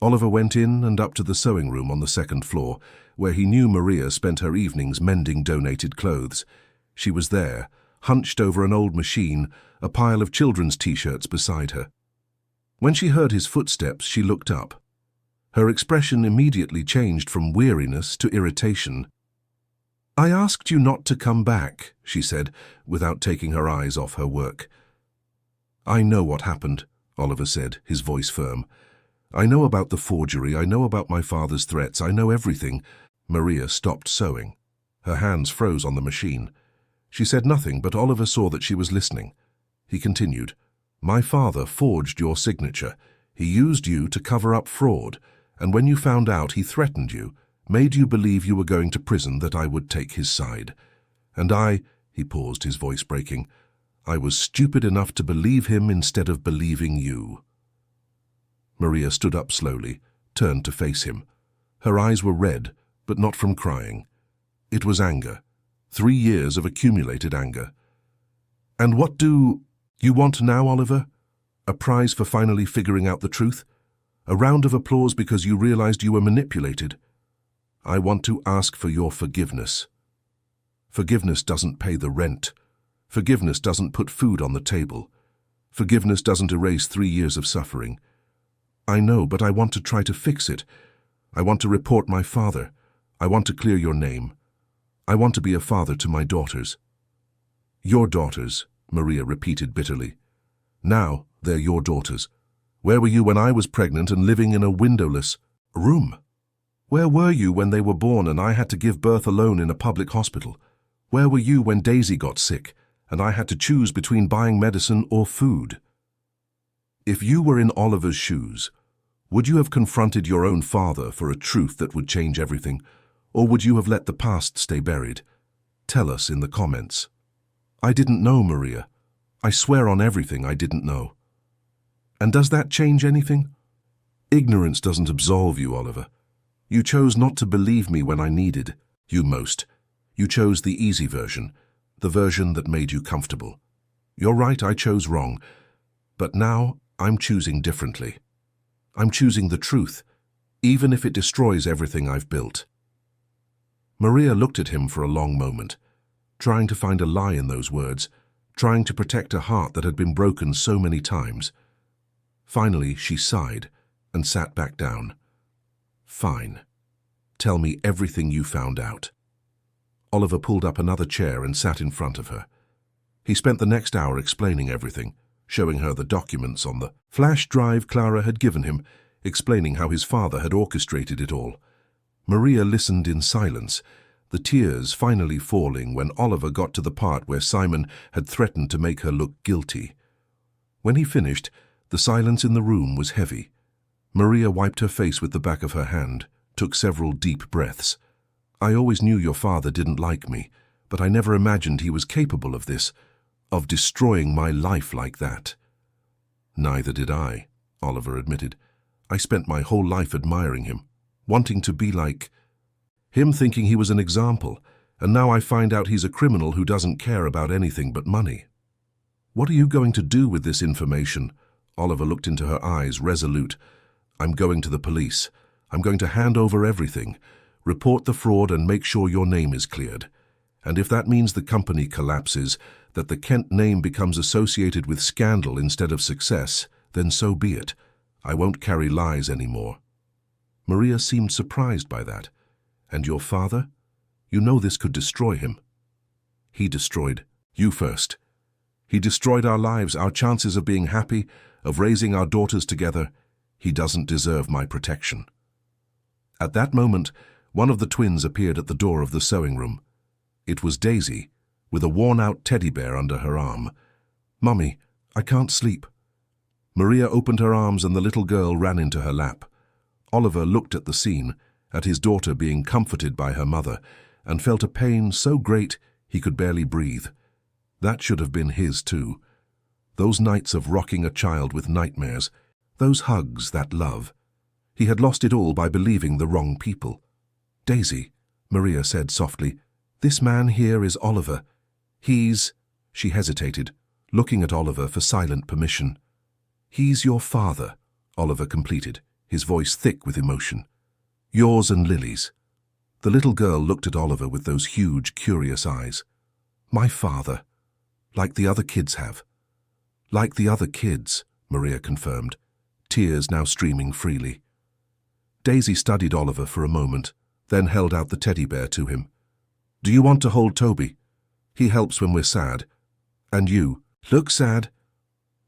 Oliver went in and up to the sewing room on the second floor, where he knew Maria spent her evenings mending donated clothes. She was there, hunched over an old machine, a pile of children's T-shirts beside her. When she heard his footsteps, she looked up. Her expression immediately changed from weariness to irritation. I asked you not to come back, she said, without taking her eyes off her work. I know what happened, Oliver said, his voice firm. I know about the forgery, I know about my father's threats, I know everything. Maria stopped sewing. Her hands froze on the machine. She said nothing, but Oliver saw that she was listening. He continued, My father forged your signature. He used you to cover up fraud, and when you found out, he threatened you, made you believe you were going to prison, that I would take his side. And he paused, his voice breaking, I was stupid enough to believe him instead of believing you. Maria stood up slowly, turned to face him. Her eyes were red, but not from crying. It was anger. 3 years of accumulated anger. And what do you want now, Oliver? A prize for finally figuring out the truth? A round of applause because you realized you were manipulated? I want to ask for your forgiveness. Forgiveness doesn't pay the rent. Forgiveness doesn't put food on the table. Forgiveness doesn't erase 3 years of suffering. I know, but I want to try to fix it. I want to report my father. I want to clear your name. I want to be a father to my daughters." "Your daughters," Maria repeated bitterly. "Now they're your daughters. Where were you when I was pregnant and living in a windowless room? Where were you when they were born and I had to give birth alone in a public hospital? Where were you when Daisy got sick and I had to choose between buying medicine or food?" If you were in Oliver's shoes, would you have confronted your own father for a truth that would change everything, or would you have let the past stay buried? Tell us in the comments. "I didn't know, Maria. I swear on everything I didn't know." And does that change anything? Ignorance doesn't absolve you, Oliver. You chose not to believe me when I needed you most. You chose the easy version, the version that made you comfortable. You're right, I chose wrong. But now I'm choosing differently. I'm choosing the truth, even if it destroys everything I've built. Maria looked at him for a long moment, trying to find a lie in those words, trying to protect a heart that had been broken so many times. Finally, she sighed and sat back down. "Fine. Tell me everything you found out." Oliver pulled up another chair and sat in front of her. He spent the next hour explaining everything, showing her the documents on the flash drive Clara had given him, explaining how his father had orchestrated it all. Maria listened in silence, the tears finally falling when Oliver got to the part where Simon had threatened to make her look guilty. When he finished, the silence in the room was heavy. Maria wiped her face with the back of her hand, took several deep breaths. "I always knew your father didn't like me, but I never imagined he was capable of this, of destroying my life like that." "Neither did I," Oliver admitted. "I spent my whole life admiring him, wanting to be like him, thinking he was an example, and now I find out he's a criminal who doesn't care about anything but money." "What are you going to do with this information?" Oliver looked into her eyes, resolute. "I'm going to the police. I'm going to hand over everything, report the fraud and make sure your name is cleared. And if that means the company collapses, that the Kent name becomes associated with scandal instead of success, then so be it. I won't carry lies anymore." Maria seemed surprised by that. "And your father? You know this could destroy him." "He destroyed you first. He destroyed our lives, our chances of being happy, of raising our daughters together. He doesn't deserve my protection." At that moment, one of the twins appeared at the door of the sewing room. It was Daisy, with a worn-out teddy bear under her arm. "Mummy, I can't sleep." Maria opened her arms and the little girl ran into her lap. Oliver looked at the scene, at his daughter being comforted by her mother, and felt a pain so great he could barely breathe. That should have been his too. Those nights of rocking a child with nightmares, those hugs, that love. He had lost it all by believing the wrong people. "Daisy," Maria said softly, "this man here is Oliver. He's—" She hesitated, looking at Oliver for silent permission. "He's your father," Oliver completed, his voice thick with emotion. "Yours and Lily's." The little girl looked at Oliver with those huge, curious eyes. "My father. Like the other kids have." "Like the other kids," Maria confirmed, tears now streaming freely. Daisy studied Oliver for a moment, then held out the teddy bear to him. "Do you want to hold Toby? He helps when we're sad. And you, look sad."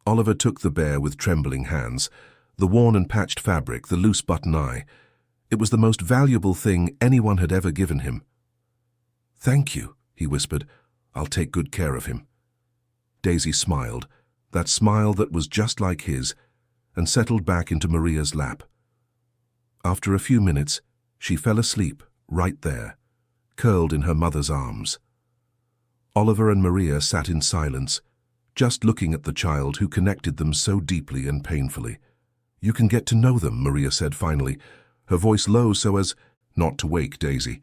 Oliver took the bear with trembling hands, the worn and patched fabric, the loose button eye. It was the most valuable thing anyone had ever given him. "Thank you," he whispered. "I'll take good care of him." Daisy smiled, that smile that was just like his, and settled back into Maria's lap. After a few minutes, she fell asleep right there, curled in her mother's arms. Oliver and Maria sat in silence, just looking at the child who connected them so deeply and painfully. "You can get to know them," Maria said finally, her voice low so as not to wake Daisy.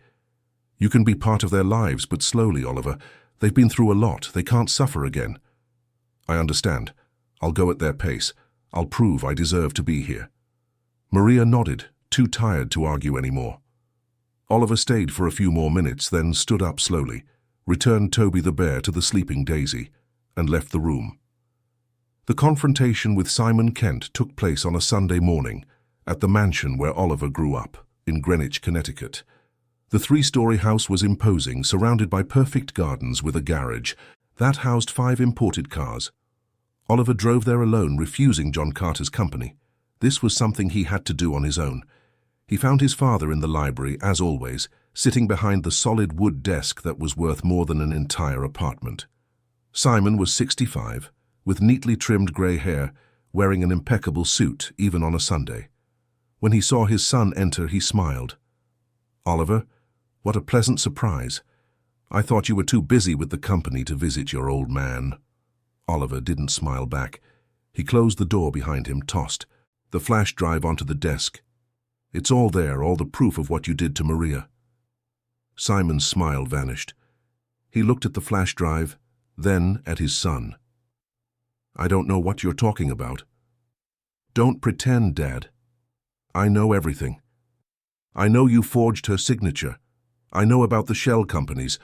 "You can be part of their lives, but slowly, Oliver. They've been through a lot. They can't suffer again." "I understand. I'll go at their pace. I'll prove I deserve to be here." Maria nodded, too tired to argue anymore. Oliver stayed for a few more minutes, then stood up slowly, returned Toby the bear to the sleeping Daisy, and left the room. The confrontation with Simon Kent took place on a Sunday morning at the mansion where Oliver grew up, in Greenwich, Connecticut. The three-story house was imposing, surrounded by perfect gardens with a garage that housed 5 imported cars. Oliver drove there alone, refusing John Carter's company. This was something he had to do on his own. He found his father in the library, as always, sitting behind the solid wood desk that was worth more than an entire apartment. Simon was 65, with neatly trimmed grey hair, wearing an impeccable suit, even on a Sunday. When he saw his son enter, he smiled. "Oliver, what a pleasant surprise. I thought you were too busy with the company to visit your old man." Oliver didn't smile back. He closed the door behind him, tossed the flash drive onto the desk. "It's all there, all the proof of what you did to Maria." Simon's smile vanished. He looked at the flash drive, then at his son. "I don't know what you're talking about." "Don't pretend, Dad. I know everything. I know you forged her signature. I know about the shell companies.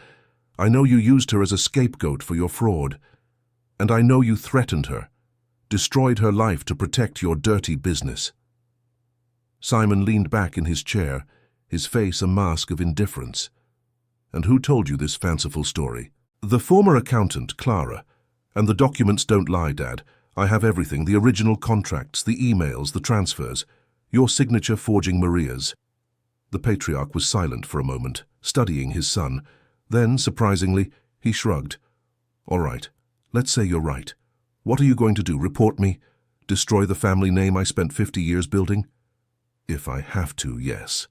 I know you used her as a scapegoat for your fraud. And I know you threatened her, destroyed her life to protect your dirty business." Simon leaned back in his chair, his face a mask of indifference. "And who told you this fanciful story?" "The former accountant, Clara. And the documents don't lie, Dad. I have everything, the original contracts, the emails, the transfers. Your signature forging Maria's." The patriarch was silent for a moment, studying his son. Then, surprisingly, he shrugged. "All right, let's say you're right. What are you going to do, report me? Destroy the family name I spent 50 years building?" "If I have to, yes."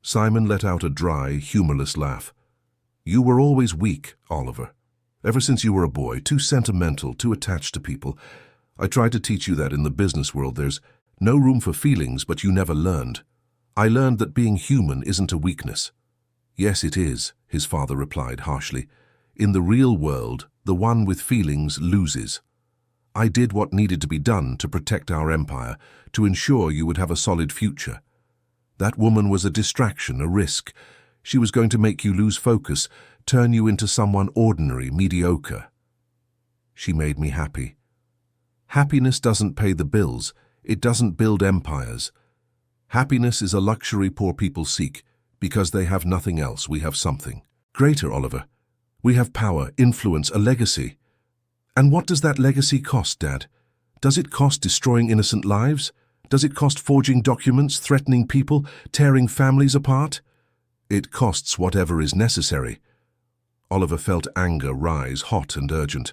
Simon let out a dry, humorless laugh. "You were always weak, Oliver. Ever since you were a boy, too sentimental, too attached to people. I tried to teach you that in the business world there's no room for feelings, but you never learned. I learned that being human isn't a weakness." "Yes, it is," his father replied harshly. "In the real world, the one with feelings loses. I did what needed to be done to protect our empire, to ensure you would have a solid future. That woman was a distraction, a risk. She was going to make you lose focus, turn you into someone ordinary, mediocre. She made me happy. Happiness doesn't pay the bills. It doesn't build empires. Happiness is a luxury poor people seek. Because they have nothing else, we have something greater, Oliver. We have power, influence, a legacy. And what does that legacy cost, Dad? Does it cost destroying innocent lives? Does it cost forging documents, threatening people, tearing families apart? It costs whatever is necessary." Oliver felt anger rise, hot and urgent.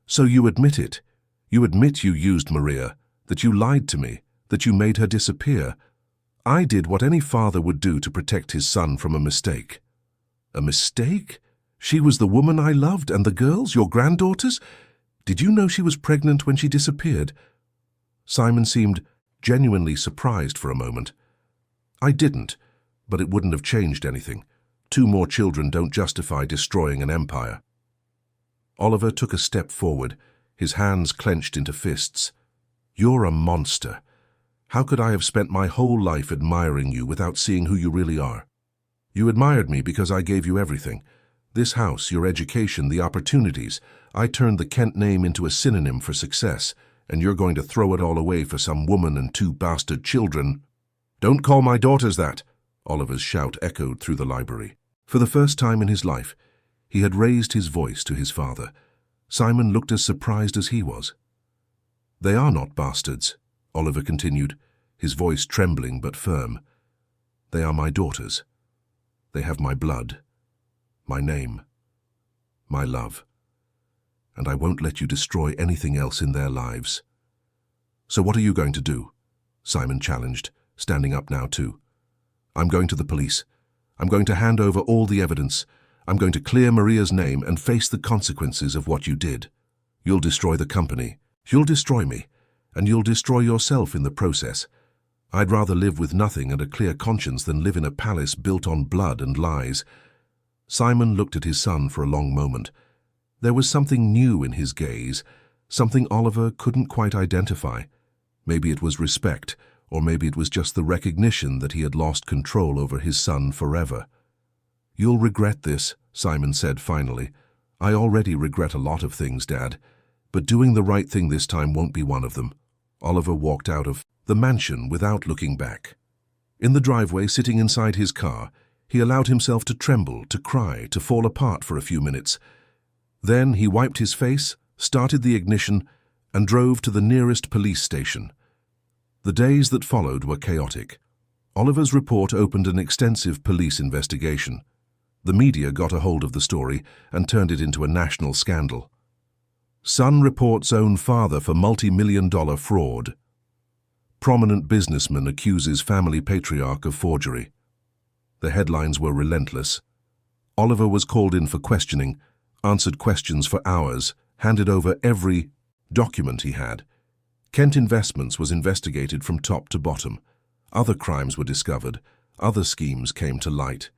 "So you admit it? You admit you used Maria, that you lied to me, that you made her disappear? I did what any father would do to protect his son from a mistake." "A mistake? She was the woman I loved, and the girls, your granddaughters? Did you know she was pregnant when she disappeared?" Simon seemed genuinely surprised for a moment. "I didn't, but it wouldn't have changed anything. 2 more children don't justify destroying an empire." Oliver took a step forward, his hands clenched into fists. "You're a monster. How could I have spent my whole life admiring you without seeing who you really are? You admired me because I gave you everything. This house, your education, the opportunities. I turned the Kent name into a synonym for success, and you're going to throw it all away for some woman and 2 bastard children." "Don't call my daughters that!" Oliver's shout echoed through the library. For the first time in his life, he had raised his voice to his father. Simon looked as surprised as he was. "They are not bastards," Oliver continued, his voice trembling but firm. "They are my daughters. They have my blood, my name, my love. And I won't let you destroy anything else in their lives." "So what are you going to do?" Simon challenged, standing up now too. "I'm going to the police. I'm going to hand over all the evidence. I'm going to clear Maria's name and face the consequences of what you did. You'll destroy the company. You'll destroy me. And you'll destroy yourself in the process. I'd rather live with nothing and a clear conscience than live in a palace built on blood and lies." Simon looked at his son for a long moment. There was something new in his gaze, something Oliver couldn't quite identify. Maybe it was respect, or maybe it was just the recognition that he had lost control over his son forever. "You'll regret this," Simon said finally. "I already regret a lot of things, Dad. But doing the right thing this time won't be one of them. Oliver walked out of the mansion without looking back. In the driveway, sitting inside his car, he allowed himself to tremble, to cry, to fall apart for a few minutes. Then he wiped his face, started the ignition, and drove to the nearest police station. The days that followed were chaotic. Oliver's report opened an extensive police investigation. The media got a hold of the story and turned it into a national scandal. Son reports own father for multi-million-dollar fraud. Prominent businessman accuses family patriarch of forgery. The headlines were relentless. Oliver was called in for questioning, answered questions for hours, handed over every document he had. Kent Investments was investigated from top to bottom. Other crimes were discovered. Other schemes came to light.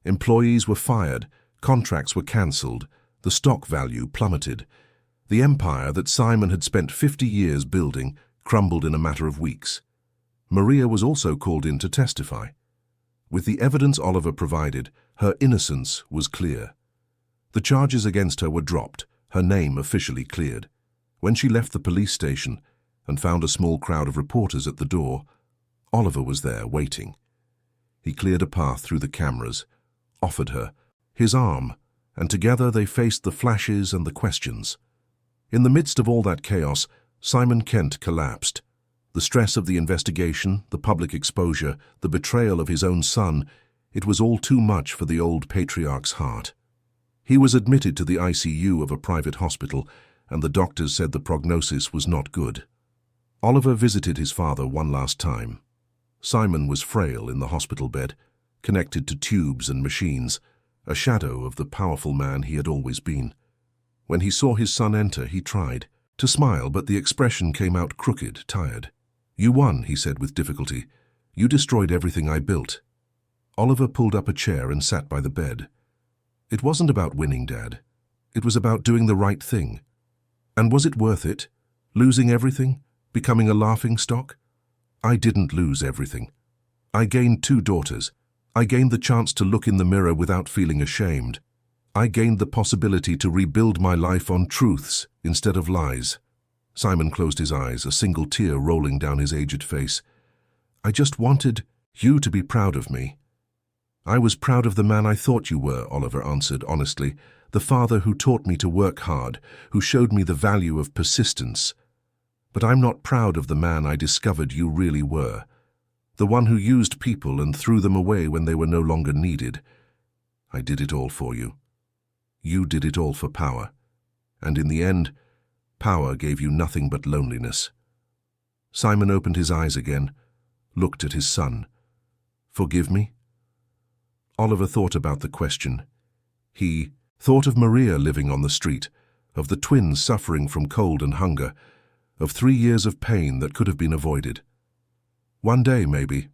Employees were fired. Contracts were cancelled. The stock value plummeted. The empire that Simon had spent 50 years building crumbled in a matter of weeks. Maria was also called in to testify. With the evidence Oliver provided, her innocence was clear. The charges against her were dropped, her name officially cleared. When she left the police station and found a small crowd of reporters at the door, Oliver was there waiting. He cleared a path through the cameras, offered her his arm, and together they faced the flashes and the questions. In the midst of all that chaos, Simon Kent collapsed. The stress of the investigation, the public exposure, the betrayal of his own son, it was all too much for the old patriarch's heart. He was admitted to the ICU of a private hospital, and the doctors said the prognosis was not good. Oliver visited his father one last time. Simon was frail in the hospital bed, connected to tubes and machines, a shadow of the powerful man he had always been. When he saw his son enter, he tried to smile, but the expression came out crooked, tired. "You won," he said with difficulty. "You destroyed everything I built." Oliver pulled up a chair and sat by the bed. "It wasn't about winning, Dad. It was about doing the right thing. And was it worth it? Losing everything? Becoming a laughing stock? I didn't lose everything. I gained 2 daughters. I gained the chance to look in the mirror without feeling ashamed. I gained the possibility to rebuild my life on truths instead of lies." Simon closed his eyes, a single tear rolling down his aged face. "I just wanted you to be proud of me." "I was proud of the man I thought you were," Oliver answered honestly, "the father who taught me to work hard, who showed me the value of persistence. But I'm not proud of the man I discovered you really were, the one who used people and threw them away when they were no longer needed. I did it all for you. You did it all for power. And in the end, power gave you nothing but loneliness." Simon opened his eyes again, looked at his son. "Forgive me?" Oliver thought about the question. He thought of Maria living on the street, of the twins suffering from cold and hunger, of 3 years of pain that could have been avoided. One day, maybe,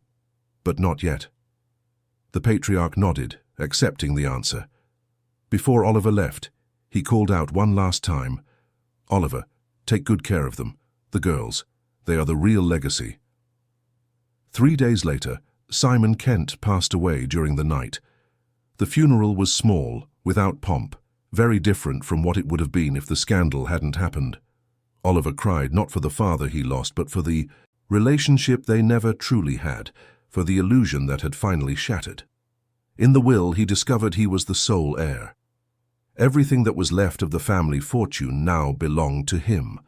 but not yet. The patriarch nodded, accepting the answer. Before Oliver left, he called out one last time, "Oliver, take good care of them, the girls. They are the real legacy." 3 days later, Simon Kent passed away during the night. The funeral was small, without pomp, very different from what it would have been if the scandal hadn't happened. Oliver cried not for the father he lost, but for the relationship they never truly had, for the illusion that had finally shattered. In the will, he discovered he was the sole heir. Everything that was left of the family fortune now belonged to him.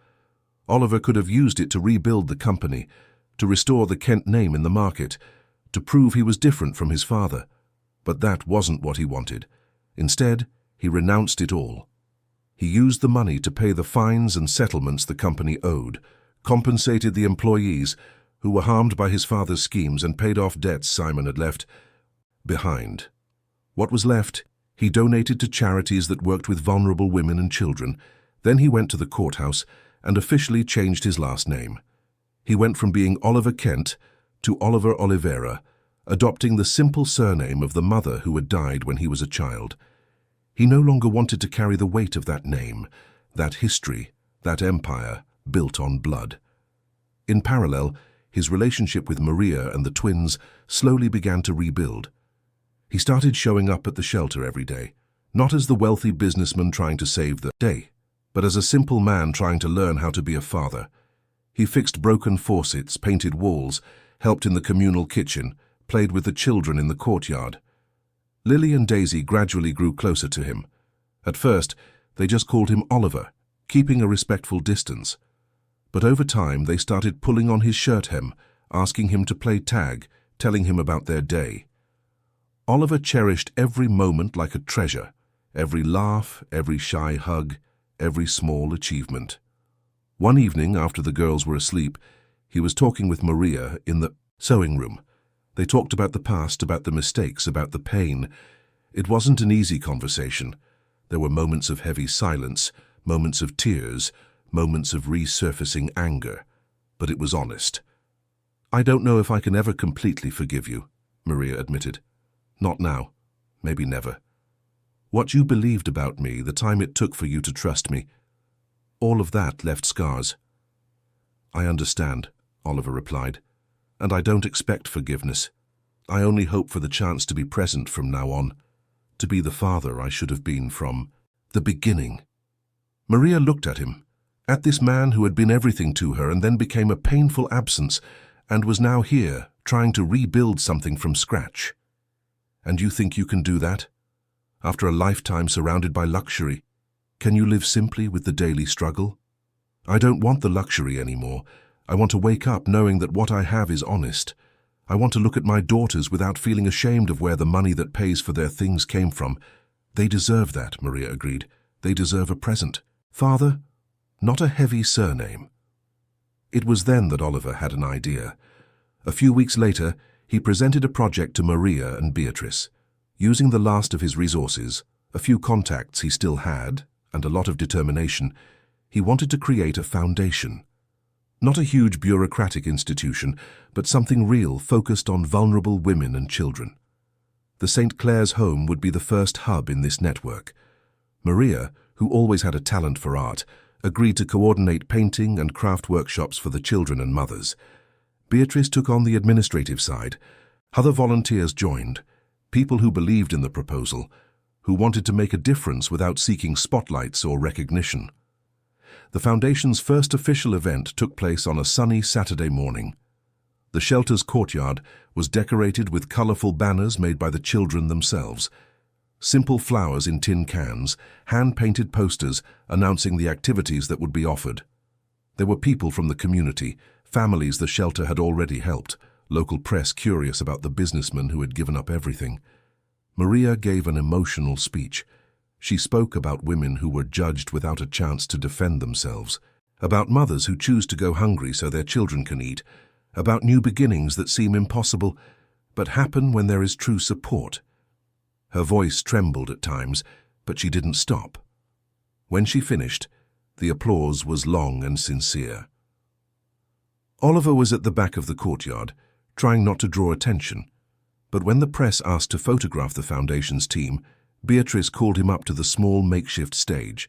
Oliver could have used it to rebuild the company, to restore the Kent name in the market, to prove he was different from his father. But that wasn't what he wanted. Instead, he renounced it all. He used the money to pay the fines and settlements the company owed, compensated the employees who were harmed by his father's schemes, and paid off debts Simon had left behind. What was left, he donated to charities that worked with vulnerable women and children. Then he went to the courthouse and officially changed his last name. He went from being Oliver Kent to Oliver Oliveira, adopting the simple surname of the mother who had died when he was a child. He no longer wanted to carry the weight of that name, that history, that empire built on blood. In parallel, his relationship with Maria and the twins slowly began to rebuild. He started showing up at the shelter every day, not as the wealthy businessman trying to save the day, but as a simple man trying to learn how to be a father. He fixed broken faucets, painted walls, helped in the communal kitchen, played with the children in the courtyard. Lily and Daisy gradually grew closer to him. At first, they just called him Oliver, keeping a respectful distance. But over time, they started pulling on his shirt hem, asking him to play tag, telling him about their day. Oliver cherished every moment like a treasure, every laugh, every shy hug, every small achievement. One evening, after the girls were asleep, he was talking with Maria in the sewing room. They talked about the past, about the mistakes, about the pain. It wasn't an easy conversation. There were moments of heavy silence, moments of tears, moments of resurfacing anger. But it was honest. "I don't know if I can ever completely forgive you," Maria admitted. "Not now. Maybe never. What you believed about me, the time it took for you to trust me, all of that left scars." "I understand," Oliver replied, "and I don't expect forgiveness. I only hope for the chance to be present from now on, to be the father I should have been from the beginning." Maria looked at him, at this man who had been everything to her and then became a painful absence and was now here, trying to rebuild something from scratch. "And you think you can do that? After a lifetime surrounded by luxury, can you live simply with the daily struggle?" "I don't want the luxury anymore. I want to wake up knowing that what I have is honest. I want to look at my daughters without feeling ashamed of where the money that pays for their things came from." "They deserve that," Maria agreed. "They deserve a present. Father, not a heavy surname." It was then that Oliver had an idea. A few weeks later, he presented a project to Maria and Beatrice. Using the last of his resources, a few contacts he still had, and a lot of determination, he wanted to create a foundation. Not a huge bureaucratic institution, but something real focused on vulnerable women and children. The St. Clair's home would be the first hub in this network. Maria, who always had a talent for art, agreed to coordinate painting and craft workshops for the children and mothers. Beatrice took on the administrative side. Other volunteers joined, people who believed in the proposal, who wanted to make a difference without seeking spotlights or recognition. The Foundation's first official event took place on a sunny Saturday morning. The shelter's courtyard was decorated with colorful banners made by the children themselves. Simple flowers in tin cans, hand-painted posters announcing the activities that would be offered. There were people from the community, families the shelter had already helped, local press curious about the businessman who had given up everything. Maria gave an emotional speech. She spoke about women who were judged without a chance to defend themselves, about mothers who choose to go hungry so their children can eat, about new beginnings that seem impossible, but happen when there is true support. Her voice trembled at times, but she didn't stop. When she finished, the applause was long and sincere. Oliver was at the back of the courtyard, trying not to draw attention, but when the press asked to photograph the Foundation's team, Beatrice called him up to the small makeshift stage.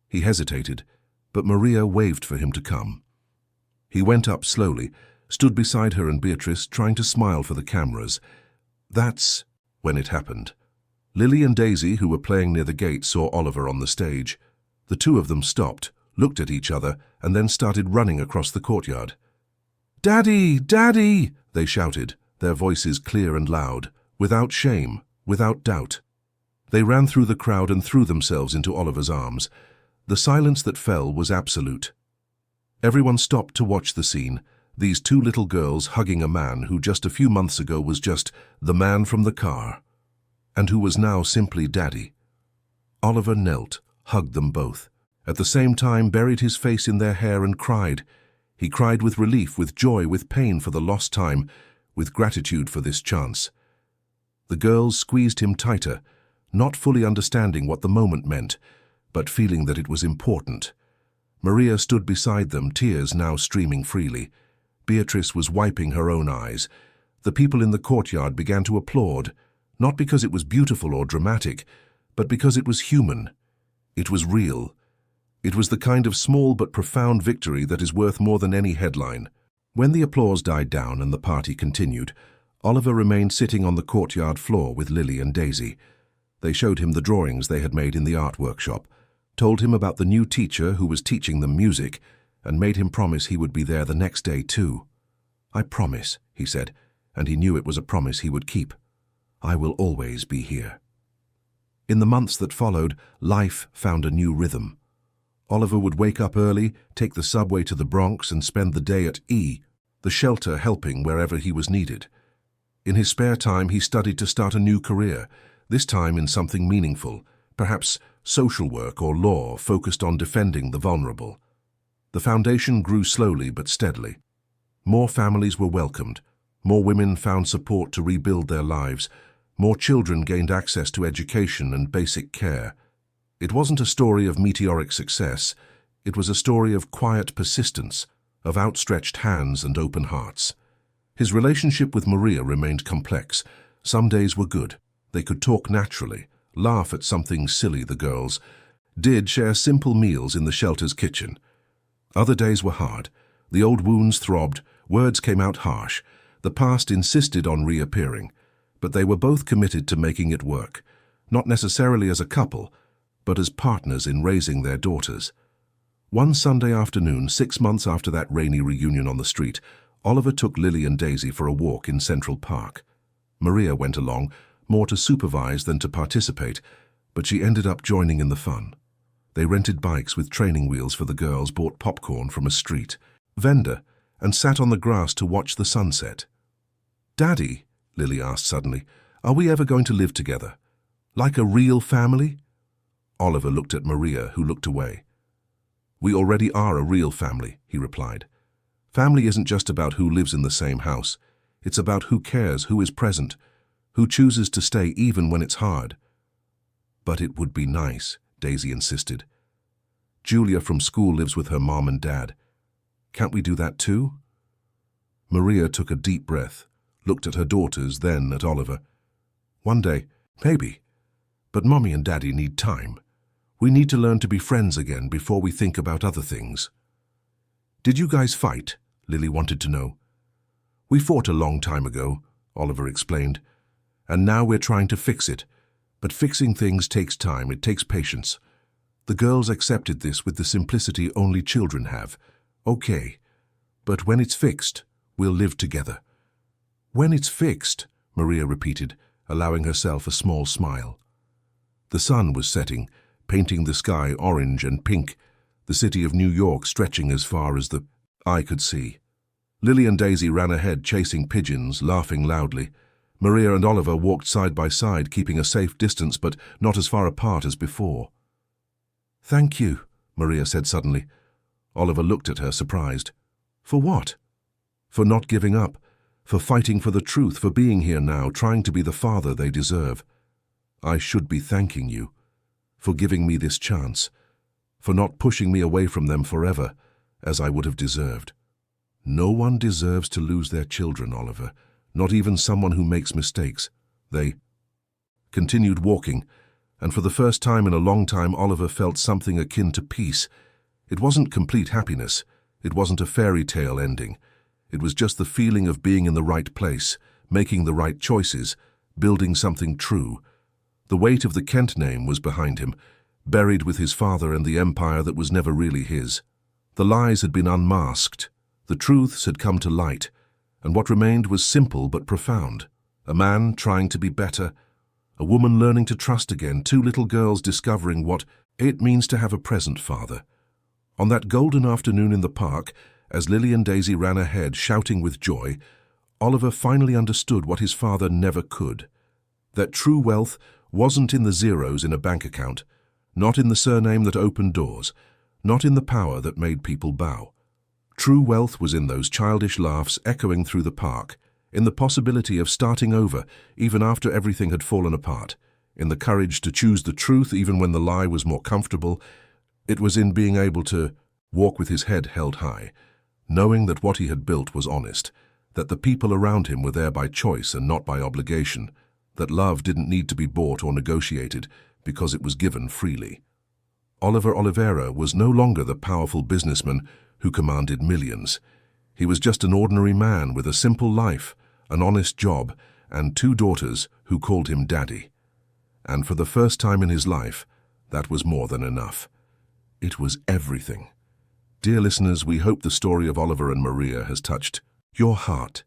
He hesitated, but Maria waved for him to come. He went up slowly, stood beside her and Beatrice, trying to smile for the cameras. That's when it happened. Lily and Daisy, who were playing near the gate, saw Oliver on the stage. The two of them stopped, looked at each other, and then started running across the courtyard. "Daddy! Daddy!" they shouted, their voices clear and loud, without shame, without doubt. They ran through the crowd and threw themselves into Oliver's arms. The silence that fell was absolute. Everyone stopped to watch the scene, these two little girls hugging a man who just a few months ago was just the man from the car, and who was now simply Daddy. Oliver knelt, hugged them both. At the same time, buried his face in their hair and cried. He cried with relief, with joy, with pain for the lost time, with gratitude for this chance. The girls squeezed him tighter, not fully understanding what the moment meant, but feeling that it was important. Maria stood beside them, tears now streaming freely. Beatrice was wiping her own eyes. The people in the courtyard began to applaud, not because it was beautiful or dramatic, but because it was human. It was real. It was the kind of small but profound victory that is worth more than any headline. When the applause died down and the party continued, Oliver remained sitting on the courtyard floor with Lily and Daisy. They showed him the drawings they had made in the art workshop, told him about the new teacher who was teaching them music, and made him promise he would be there the next day too. "I promise," he said, and he knew it was a promise he would keep. "I will always be here." In the months that followed, life found a new rhythm. Oliver would wake up early, take the subway to the Bronx, and spend the day at the shelter, helping wherever he was needed. In his spare time, he studied to start a new career, this time in something meaningful, perhaps social work or law focused on defending the vulnerable. The foundation grew slowly but steadily. More families were welcomed, more women found support to rebuild their lives, more children gained access to education and basic care. It wasn't a story of meteoric success, it was a story of quiet persistence, of outstretched hands and open hearts. His relationship with Maria remained complex. Some days were good. They could talk naturally, laugh at something silly the girls did, share simple meals in the shelter's kitchen. Other days were hard. The old wounds throbbed, words came out harsh. The past insisted on reappearing. But they were both committed to making it work, not necessarily as a couple, but as partners in raising their daughters. One Sunday afternoon, 6 months after that rainy reunion on the street, Oliver took Lily and Daisy for a walk in Central Park. Maria went along, more to supervise than to participate, but she ended up joining in the fun. They rented bikes with training wheels for the girls, bought popcorn from a street vendor, and sat on the grass to watch the sunset. "Daddy," Lily asked suddenly, "are we ever going to live together? Like a real family?" Oliver looked at Maria, who looked away. "We already are a real family," he replied. "Family isn't just about who lives in the same house. It's about who cares, who is present, who chooses to stay even when it's hard." "But it would be nice," Daisy insisted. "Julia from school lives with her mom and dad. Can't we do that too?" Maria took a deep breath, looked at her daughters, then at Oliver. "One day, maybe. But Mommy and Daddy need time. We need to learn to be friends again before we think about other things." "Did you guys fight?" Lily wanted to know. "We fought a long time ago," Oliver explained. "And now we're trying to fix it. But fixing things takes time, it takes patience." The girls accepted this with the simplicity only children have. "Okay, but when it's fixed, we'll live together." "When it's fixed," Maria repeated, allowing herself a small smile. The sun was setting, painting the sky orange and pink, the city of New York stretching as far as the eye could see. Lily and Daisy ran ahead, chasing pigeons, laughing loudly. Maria and Oliver walked side by side, keeping a safe distance but not as far apart as before. "Thank you," Maria said suddenly. Oliver looked at her, surprised. "For what?" "For not giving up, for fighting for the truth, for being here now, trying to be the father they deserve. I should be thanking you, for giving me this chance, for not pushing me away from them forever, as I would have deserved. No one deserves to lose their children, Oliver, not even someone who makes mistakes." They continued walking, and for the first time in a long time Oliver felt something akin to peace. It wasn't complete happiness, it wasn't a fairy tale ending. It was just the feeling of being in the right place, making the right choices, building something true. The weight of the Kent name was behind him, buried with his father and the empire that was never really his. The lies had been unmasked, the truths had come to light, and what remained was simple but profound. A man trying to be better, a woman learning to trust again, two little girls discovering what it means to have a present father. On that golden afternoon in the park, as Lily and Daisy ran ahead, shouting with joy, Oliver finally understood what his father never could. That true wealth wasn't in the zeros in a bank account, not in the surname that opened doors, not in the power that made people bow. True wealth was in those childish laughs echoing through the park, in the possibility of starting over even after everything had fallen apart, in the courage to choose the truth even when the lie was more comfortable. It was in being able to walk with his head held high, knowing that what he had built was honest, that the people around him were there by choice and not by obligation, that love didn't need to be bought or negotiated because it was given freely. Oliver Oliveira was no longer the powerful businessman who commanded millions. He was just an ordinary man with a simple life, an honest job, and two daughters who called him Daddy. And for the first time in his life, that was more than enough. It was everything. Dear listeners, we hope the story of Oliver and Maria has touched your heart.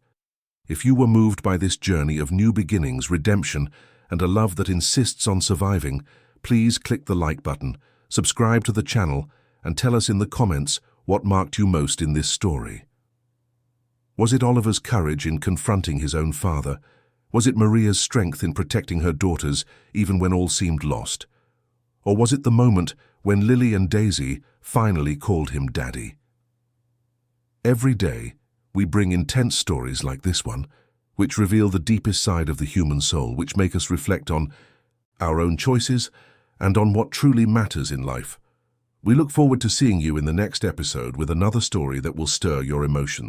If you were moved by this journey of new beginnings, redemption, and a love that insists on surviving, please click the like button, subscribe to the channel, and tell us in the comments what marked you most in this story. Was it Oliver's courage in confronting his own father? Was it Maria's strength in protecting her daughters even when all seemed lost? Or was it the moment when Lily and Daisy finally called him Daddy? Every day, we bring intense stories like this one, which reveal the deepest side of the human soul, which make us reflect on our own choices and on what truly matters in life. We look forward to seeing you in the next episode with another story that will stir your emotions.